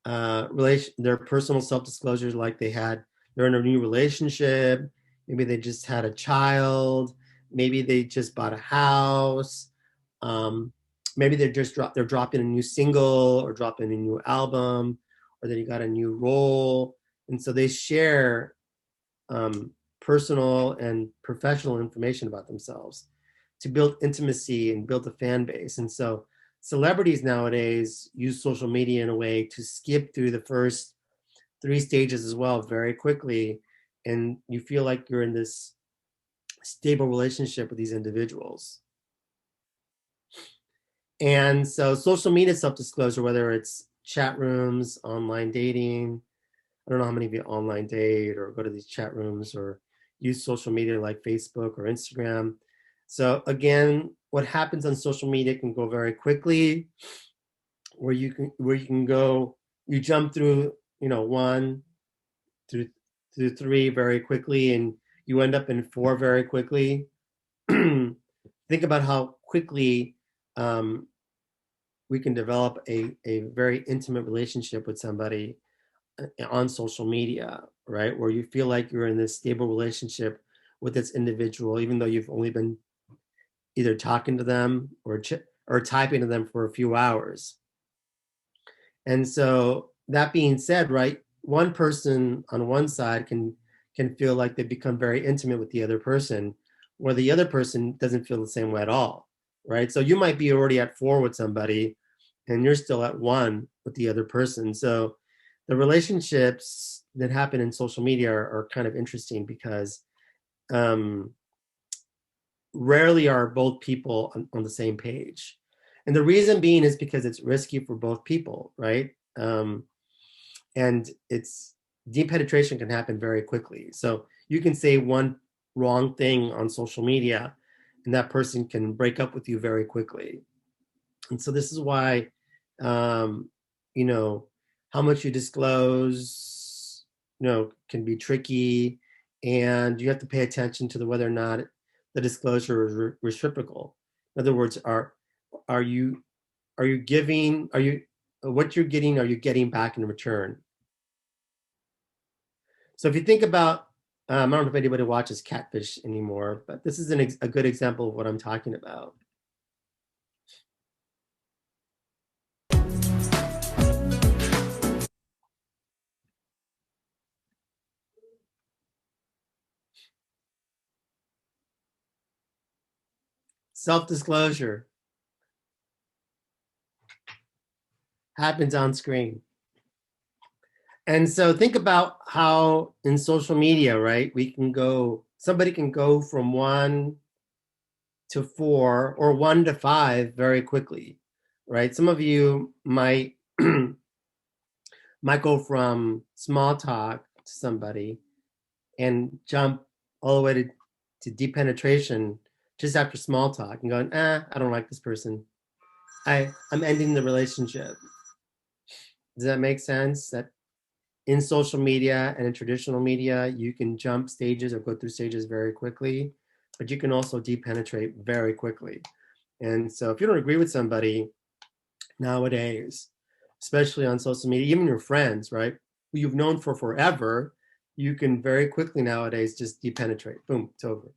their personal self-disclosures, like they're in a new relationship, maybe they just had a child, maybe they just bought a house, maybe they're dropping a new single or dropping a new album, or they got a new role. And so they share personal and professional information about themselves to build intimacy and build a fan base. And so celebrities nowadays use social media in a way to skip through the first 3 stages as well very quickly, and you feel like you're in this stable relationship with these individuals. And so social media self-disclosure, whether it's chat rooms, online dating, I don't know how many of you online date or go to these chat rooms or use social media like Facebook or Instagram. So again, what happens on social media can go very quickly, where you can go, you jump through, 1 through 3 very quickly, and you end up in 4 very quickly. Think about how quickly we can develop a very intimate relationship with somebody on social media, right? Where you feel like you're in this stable relationship with this individual, even though you've only been either talking to them or typing to them for a few hours. And so that being said, right, one person on one side can feel like they become very intimate with the other person, where the other person doesn't feel the same way at all, right? So you might be already at 4 with somebody and you're still at 1 with the other person. So the relationships that happen in social media are kind of interesting, because rarely are both people on the same page. And the reason being is because it's risky for both people, right? And it's deep penetration can happen very quickly. So you can say one wrong thing on social media and that person can break up with you very quickly. And so this is why, how much you disclose, can be tricky, and you have to pay attention to whether or not the disclosure is reciprocal. In other words, are you giving, what you're getting, are you getting back in return? So if you think about, I don't know if anybody watches Catfish anymore, but this is a good example of what I'm talking about. Self-disclosure. happens on screen. And so think about how in social media, right, somebody can go from 1 to 4 or 1 to 5 very quickly, right? Some of you might might go from small talk to somebody and jump all the way to deep penetration just after small talk and going, I don't like this person. I'm ending the relationship. Does that make sense? That in social media and in traditional media, you can jump stages or go through stages very quickly, but you can also deep penetrate very quickly. And so if you don't agree with somebody nowadays, especially on social media, even your friends, right, who you've known for forever, you can very quickly nowadays just deep penetrate. Boom, it's over.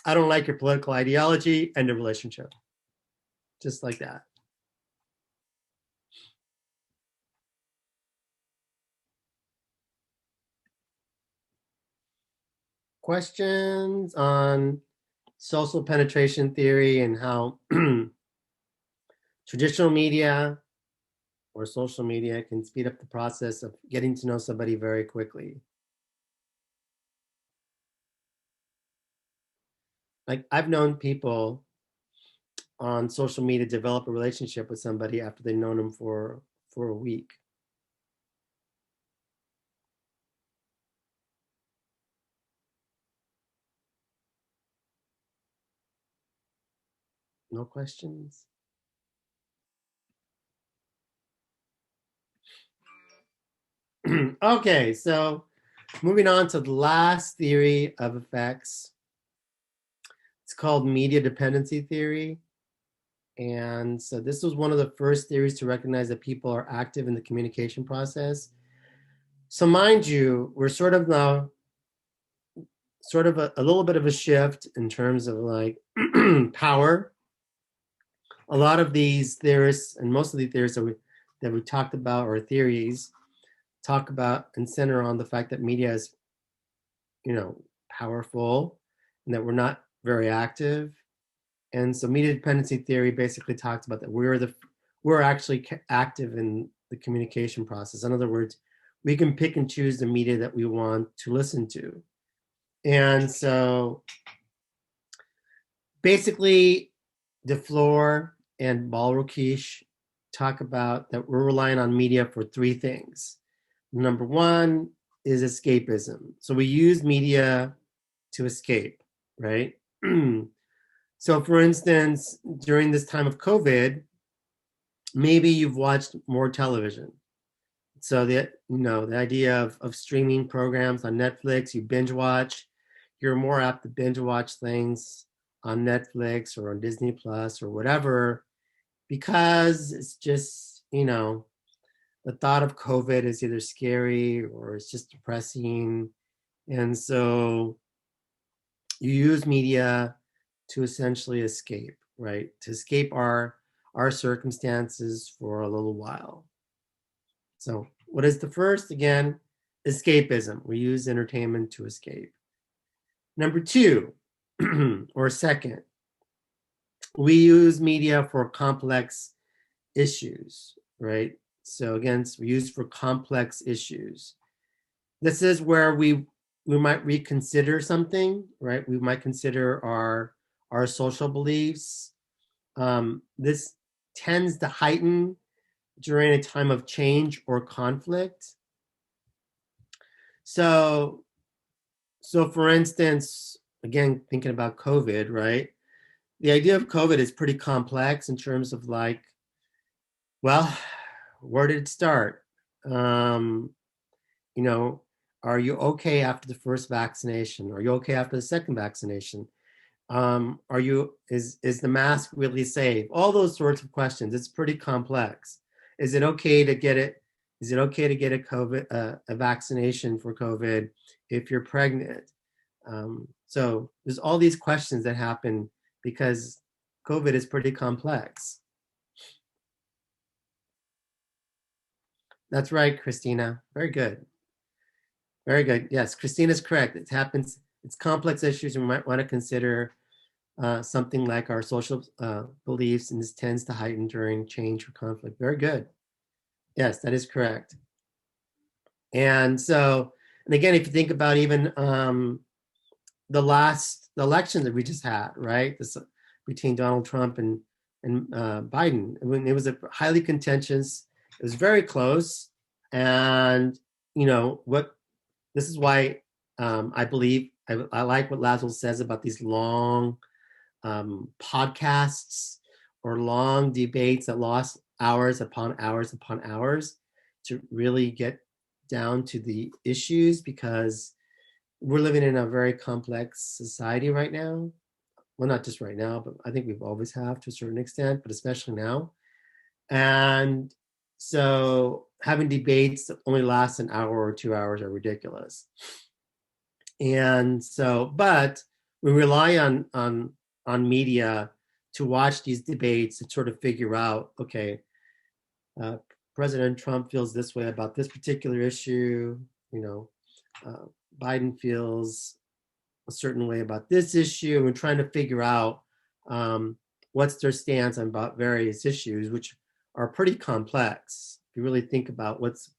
I don't like your political ideology, end of relationship. Just like that. Questions on social penetration theory and how traditional media or social media can speed up the process of getting to know somebody very quickly. Like I've known people on social media develop a relationship with somebody after they've known them for a week. No questions? Okay, so moving on to the last theory of effects. It's called media dependency theory. And so this was one of the first theories to recognize that people are active in the communication process. So mind you, we're sort of now a little bit of a shift in terms of like power. A lot of these theorists and most of the theories that we talked about, or theories, talk about and center on the fact that media is, powerful and that we're not very active. And so media dependency theory basically talks about that we're actually active in the communication process. In other words, we can pick and choose the media that we want to listen to. And so basically DeFleur and Balrokish talk about that we're relying on media for three things. Number one is escapism. So we use media to escape, right? So for instance, during this time of COVID, maybe you've watched more television. So the idea of streaming programs on Netflix, you binge watch, you're more apt to binge watch things on Netflix or on Disney Plus or whatever, because it's just, the thought of COVID is either scary or it's just depressing. And so you use media to essentially escape, right? To escape our circumstances for a little while. So what is the first? Again, escapism. We use entertainment to escape. Number two, or second, we use media for complex issues, right? So again, it's used for complex issues. This is where we might reconsider something, right? We might consider our social beliefs. This tends to heighten during a time of change or conflict. So for instance, again, thinking about COVID, right? The idea of COVID is pretty complex in terms of like, well, where did it start? Are you okay after the first vaccination? Are you okay after the second vaccination? Is the mask really safe? All those sorts of questions. It's pretty complex. Is it okay to get it? Is it okay to get a vaccination for COVID if you're pregnant? So there's all these questions that happen because COVID is pretty complex. That's right, Christina. Very good. Very good. Yes, Christina's correct. It happens. It's complex issues, and we might want to consider something like our social beliefs, and this tends to heighten during change or conflict. Very good. Yes, that is correct. And so, and again, if you think about even the last election that we just had, right? This between Donald Trump and Biden. When it was a highly contentious, it was very close, and what this is why I believe I like what Laszlo says about these long podcasts or long debates that lost hours upon hours upon hours to really get down to the issues, because we're living in a very complex society right now. Well, not just right now, but I think we've always have to a certain extent, but especially now. And so having debates that only last an hour or 2 hours are ridiculous. And so, but we rely on media to watch these debates and sort of figure out, okay, President Trump feels this way about this particular issue, Biden feels a certain way about this issue, and we're trying to figure out what's their stance on about various issues, which are pretty complex if you really think about what's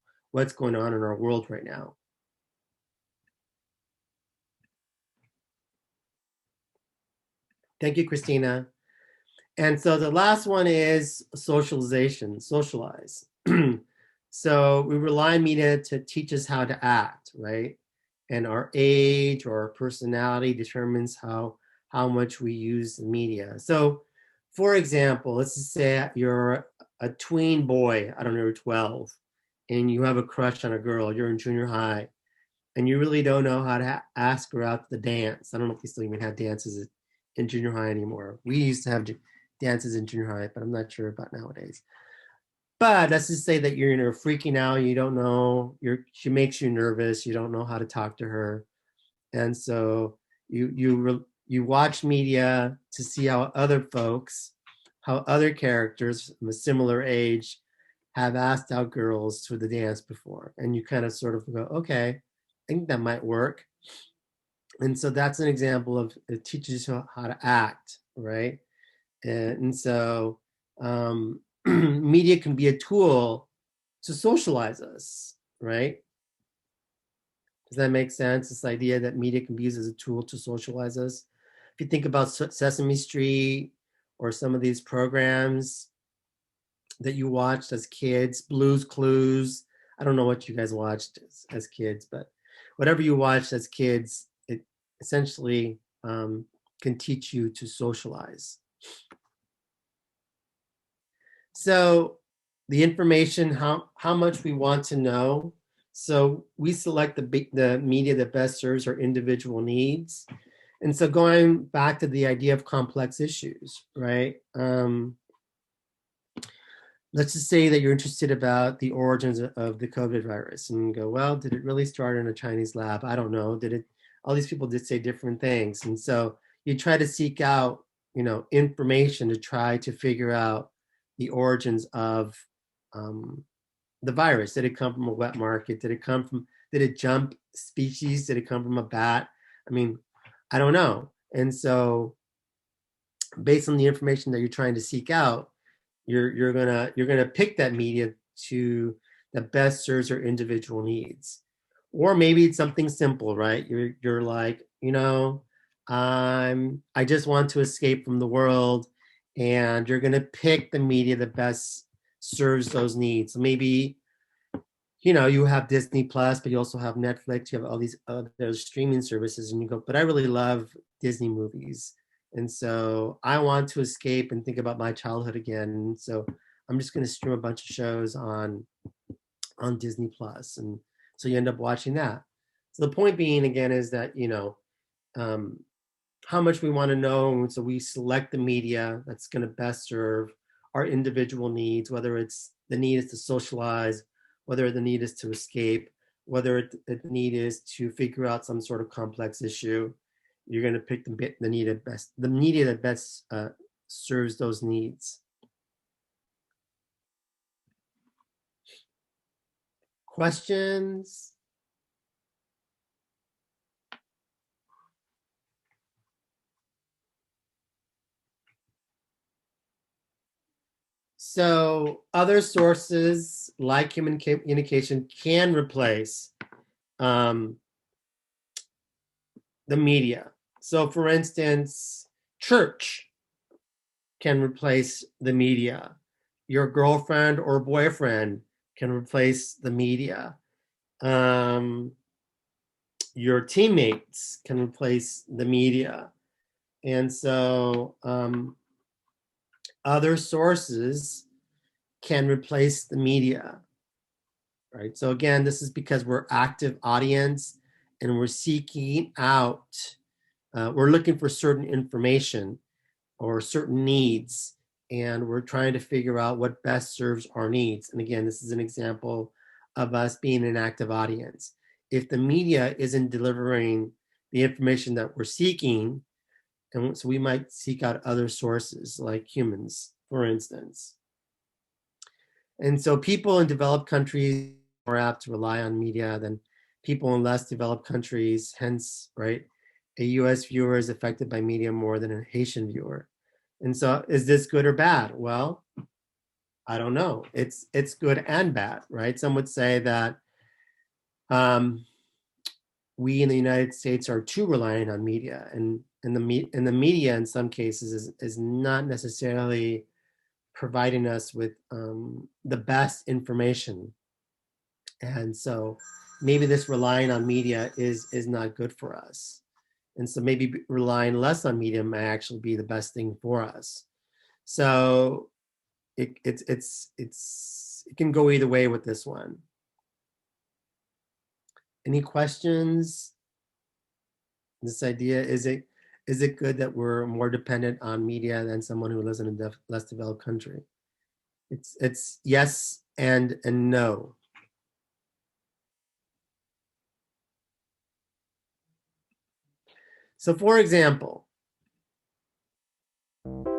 going on in our world right now. Thank you, Christina. And so the last one is socialization, socialize. So we rely on media to teach us how to act, right? And our age or our personality determines how much we use the media. So for example, let's just say you're a tween boy, I don't know, 12, and you have a crush on a girl, you're in junior high, and you really don't know how to ask her out to the dance. I don't know if they still even have dances in junior high anymore. We used to have dances in junior high, but I'm not sure about nowadays. But let's just say that you're freaking out. You don't know. She makes you nervous. You don't know how to talk to her, and so you watch media to see how other characters from a similar age have asked out girls to the dance before, and you kind of sort of go, okay, I think that might work. And so that's an example of it teaches you how to act, right? And so media can be a tool to socialize us, right? Does that make sense? This idea that media can be used as a tool to socialize us. If you think about Sesame Street or some of these programs that you watched as kids, Blue's Clues, I don't know what you guys watched as kids, but whatever you watched as kids, it essentially can teach you to socialize. So the information, how much we want to know. So we select the media that best serves our individual needs. And so going back to the idea of complex issues, right? Let's just say that you're interested about the origins of the COVID virus, and you go, well, did it really start in a Chinese lab? I don't know. All these people did say different things. And so you try to seek out, information to try to figure out the origins of the virus. Did it come from a wet market? Did it jump species? Did it come from a bat? I mean, I don't know. And so based on the information that you're trying to seek out, you're gonna pick that media that best serves your individual needs. Or maybe it's something simple, right? You're like, I just want to escape from the world, and you're gonna pick the media that best serves those needs. So maybe you have Disney Plus, but you also have Netflix, you have all these other streaming services, and you go, but I really love Disney movies. And so I want to escape and think about my childhood again. So I'm just going to stream a bunch of shows on Disney Plus. And so you end up watching that. So the point being, again, is that, how much we want to know. And so we select the media that's going to best serve our individual needs, whether it's the need is to socialize, whether the need is to escape, whether the need is to figure out some sort of complex issue. You're going to pick the media that best serves those needs. Questions? So other sources like human communication can replace the media. So for instance, church can replace the media. Your girlfriend or boyfriend can replace the media. Your teammates can replace the media. And so other sources can replace the media, right? So again, this is because we're active audience and we're seeking out, we're looking for certain information or certain needs, and we're trying to figure out what best serves our needs. And again, this is an example of us being an active audience. If the media isn't delivering the information that we're seeking, and so we might seek out other sources like humans, for instance. And so people in developed countries are more apt to rely on media than people in less developed countries. Hence, right, a US viewer is affected by media more than a Haitian viewer. And so is this good or bad? Well, I don't know. It's good and bad, right? Some would say that we in the United States are too reliant on media, and the media in some cases is not necessarily providing us with the best information. And so maybe this relying on media is not good for us. And so maybe relying less on media may actually be the best thing for us. So it can go either way with this one. Any questions? This idea, is it good that we're more dependent on media than someone who lives in a less developed country? It's yes and no. So for example,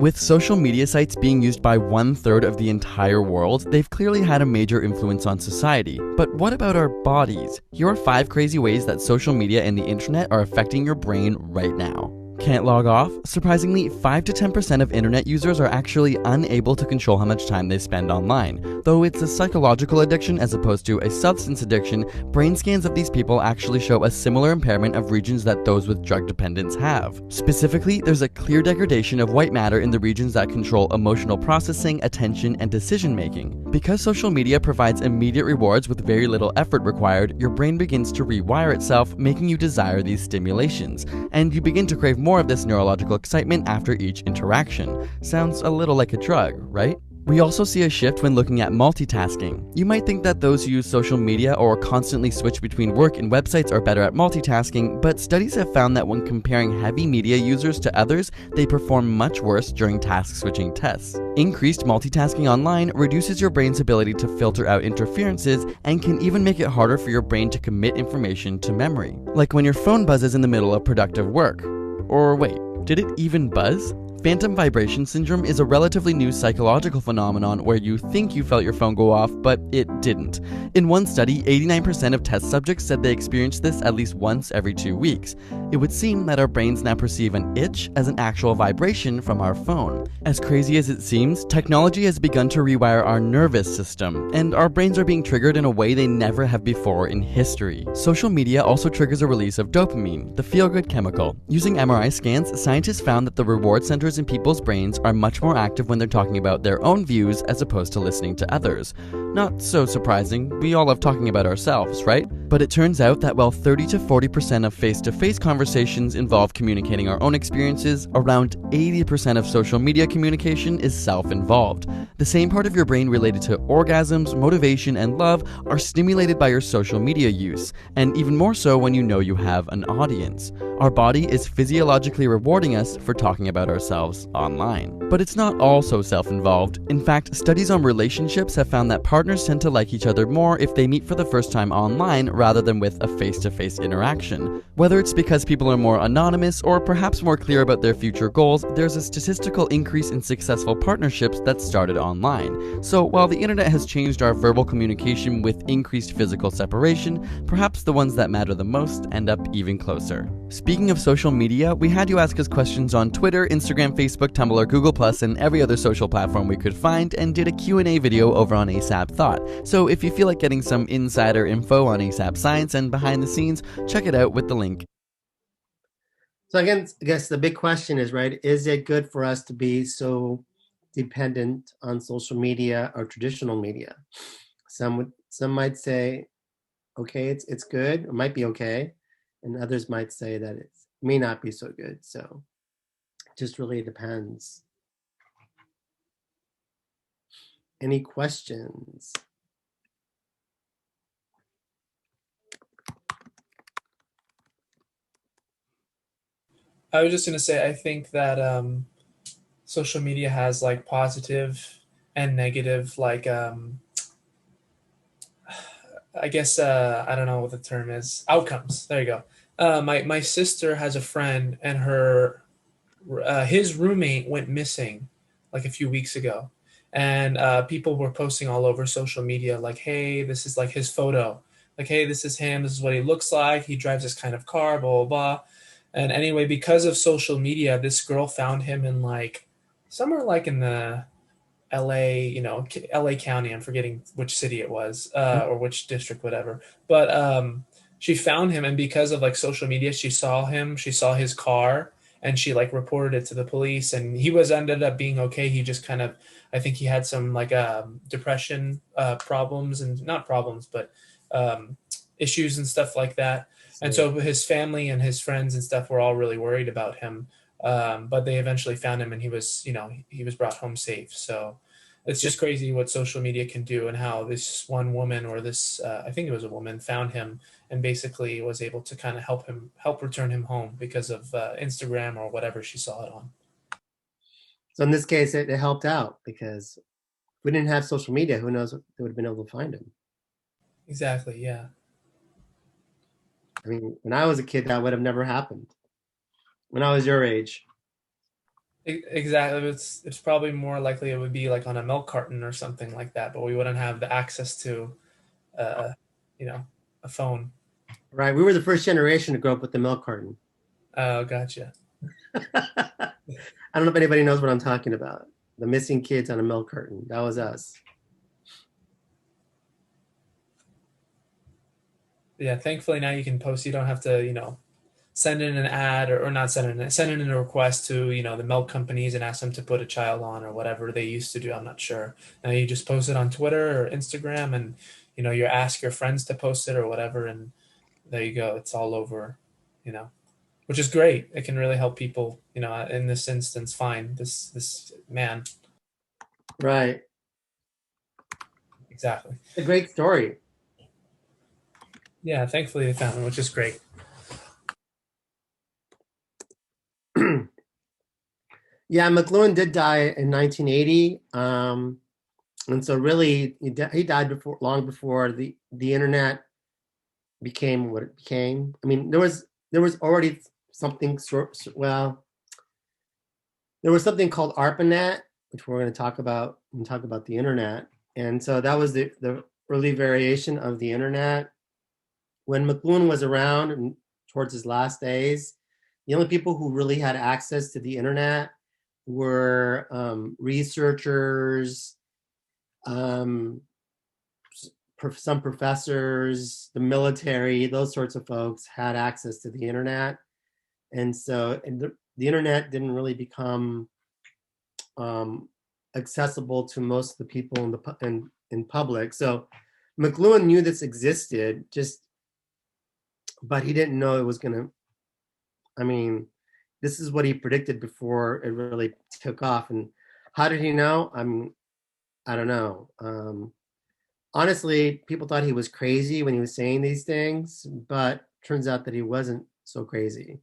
with social media sites being used by 1/3 of the entire world, they've clearly had a major influence on society. But what about our bodies? Here are 5 crazy ways that social media and the internet are affecting your brain right now. Can't log off? Surprisingly, 5 to 10% of internet users are actually unable to control how much time they spend online. Though it's a psychological addiction as opposed to a substance addiction, brain scans of these people actually show a similar impairment of regions that those with drug dependence have. Specifically, there's a clear degradation of white matter in the regions that control emotional processing, attention, and decision-making. Because social media provides immediate rewards with very little effort required, your brain begins to rewire itself, making you desire these stimulations, and you begin to crave more of this neurological excitement after each interaction. Sounds a little like a drug, right? We also see a shift when looking at multitasking. You might think that those who use social media or constantly switch between work and websites are better at multitasking, but studies have found that when comparing heavy media users to others, they perform much worse during task switching tests. Increased multitasking online reduces your brain's ability to filter out interferences and can even make it harder for your brain to commit information to memory. Like when your phone buzzes in the middle of productive work. Or wait, did it even buzz? Phantom vibration syndrome is a relatively new psychological phenomenon where you think you felt your phone go off, but it didn't. In one study, 89% of test subjects said they experienced this at least once every 2 weeks. It would seem that our brains now perceive an itch as an actual vibration from our phone. As crazy as it seems, technology has begun to rewire our nervous system, and our brains are being triggered in a way they never have before in history. Social media also triggers a release of dopamine, the feel-good chemical. Using MRI scans, scientists found that the reward centers in people's brains are much more active when they're talking about their own views as opposed to listening to others. Not so surprising, we all love talking about ourselves, right? But it turns out that while 30 to 40% of face-to-face conversations involve communicating our own experiences, around 80% of social media communication is self-involved. The same part of your brain related to orgasms, motivation, and love are stimulated by your social media use, and even more so when you know you have an audience. Our body is physiologically rewarding us for talking about ourselves online. But it's not all so self-involved. In fact, studies on relationships have found that partners tend to like each other more if they meet for the first time online rather than with a face-to-face interaction. Whether it's because people are more anonymous or perhaps more clear about their future goals, there's a statistical increase in successful partnerships that started online. So while the internet has changed our verbal communication with increased physical separation, perhaps the ones that matter the most end up even closer. Speaking of social media, we had you ask us questions on Twitter, Instagram, Facebook, Tumblr, Google+, and every other social platform we could find, and did a Q&A video over on ASAP Thought. So if you feel like getting some insider info on ASAP Science and behind the scenes, check it out with the link. So again, I guess the big question is, right, is it good for us to be so dependent on social media or traditional media? Some might say, okay, it's good, it might be okay, and others might say that it may not be so good. So it just really depends. Any questions? I was just gonna say, I think that social media has like positive and negative, like I guess I don't know what the term is. Outcomes. There you go. My sister has a friend, and his roommate went missing like a few weeks ago, and people were posting all over social media like, "Hey, this is like his photo. Like, hey, this is him. This is what he looks like. He drives this kind of car. Blah blah blah." And anyway, because of social media, this girl found him in like somewhere like in the LA, LA County. I'm forgetting which city it was, or which district, whatever. But she found him, and because of like social media, she saw him. She saw his car, and she like reported it to the police. And he was ended up being okay. He just kind of, I think he had some like depression problems, and not problems, but issues and stuff like that. And so his family and his friends and stuff were all really worried about him. But they eventually found him, and he was brought home safe. So it's just crazy what social media can do, and how this one woman, or this, I think it was a woman, found him and basically was able to kind of help return him home because of Instagram or whatever she saw it on. So in this case, it helped out, because if we didn't have social media, who knows if they would have been able to find him. Exactly. Yeah. I mean, when I was a kid, that would have never happened. When I was your age. Exactly. It's probably more likely it would be like on a milk carton or something like that, but we wouldn't have the access to, uh, a phone. Right. We were the first generation to grow up with the milk carton. Oh, gotcha. I don't know if anybody knows what I'm talking about. The missing kids on a milk carton. That was us. Yeah. Thankfully now you can post. You don't have to, send in an ad, or not send in a request to, the milk companies and ask them to put a child on, or whatever they used to do. I'm not sure. Now you just post it on Twitter or Instagram, and, you ask your friends to post it or whatever. And there you go. It's all over, which is great. It can really help people, in this instance, find this man. Right. Exactly. It's a great story. Yeah. Thankfully they found him, which is great. Yeah, McLuhan did die in 1980, and so really he died long before the internet became what it became. I mean, there was already something there was something called ARPANET, which we're going to talk about when we talk about the internet, and so that was the early variation of the internet. When McLuhan was around and towards his last days, the only people who really had access to the internet were researchers, some professors, the military, those sorts of folks had access to the internet. And so the internet didn't really become accessible to most of the people in public. So McLuhan knew this existed, but he didn't know it was going to, I mean, this is what he predicted before it really took off. And how did he know? I don't know. Honestly, people thought he was crazy when he was saying these things, but turns out that he wasn't so crazy.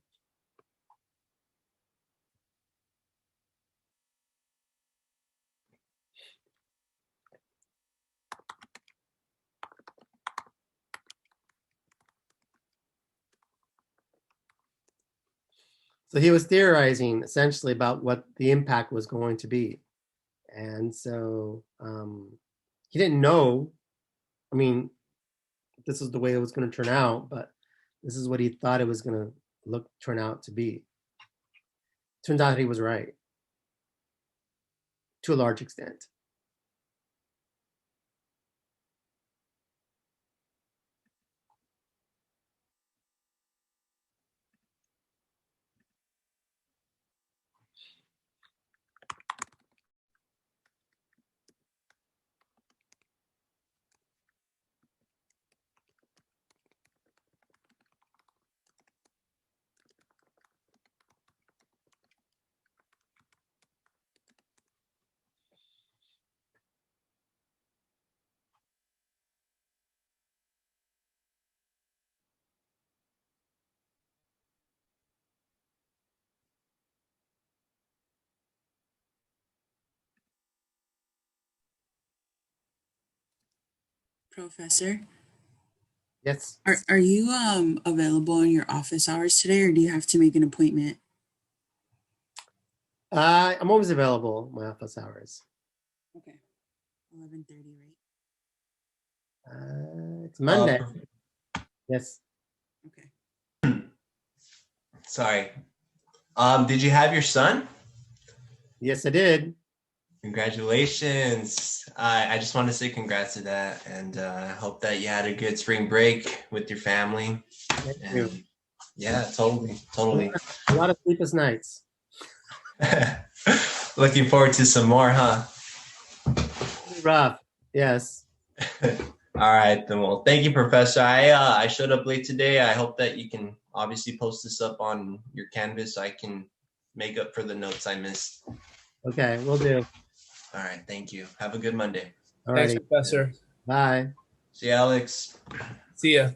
So he was theorizing essentially about what the impact was going to be. And so he didn't know, I mean, this is the way it was going to turn out, but this is what he thought it was going to turn out to be. Turns out he was right to a large extent. Professor, Yes. are you available in your office hours today, or do you have to make an appointment? I'm always available, my office hours. Okay, 11:30, right? It's Monday. Yes. Okay. Sorry. Did you have your son? Yes, I did. Congratulations. I just want to say congrats to that, and I hope that you had a good spring break with your family. Thank you. Yeah, totally. A lot of sleepless nights. Looking forward to some more, huh? Rough. Yes. All right, then. Well, thank you, Professor. I showed up late today. I hope that you can obviously post this up on your Canvas so I can make up for the notes I missed. Okay, we'll do. All right, thank you. Have a good Monday. All Thanks, right. Professor. Bye. See you, Alex. See ya.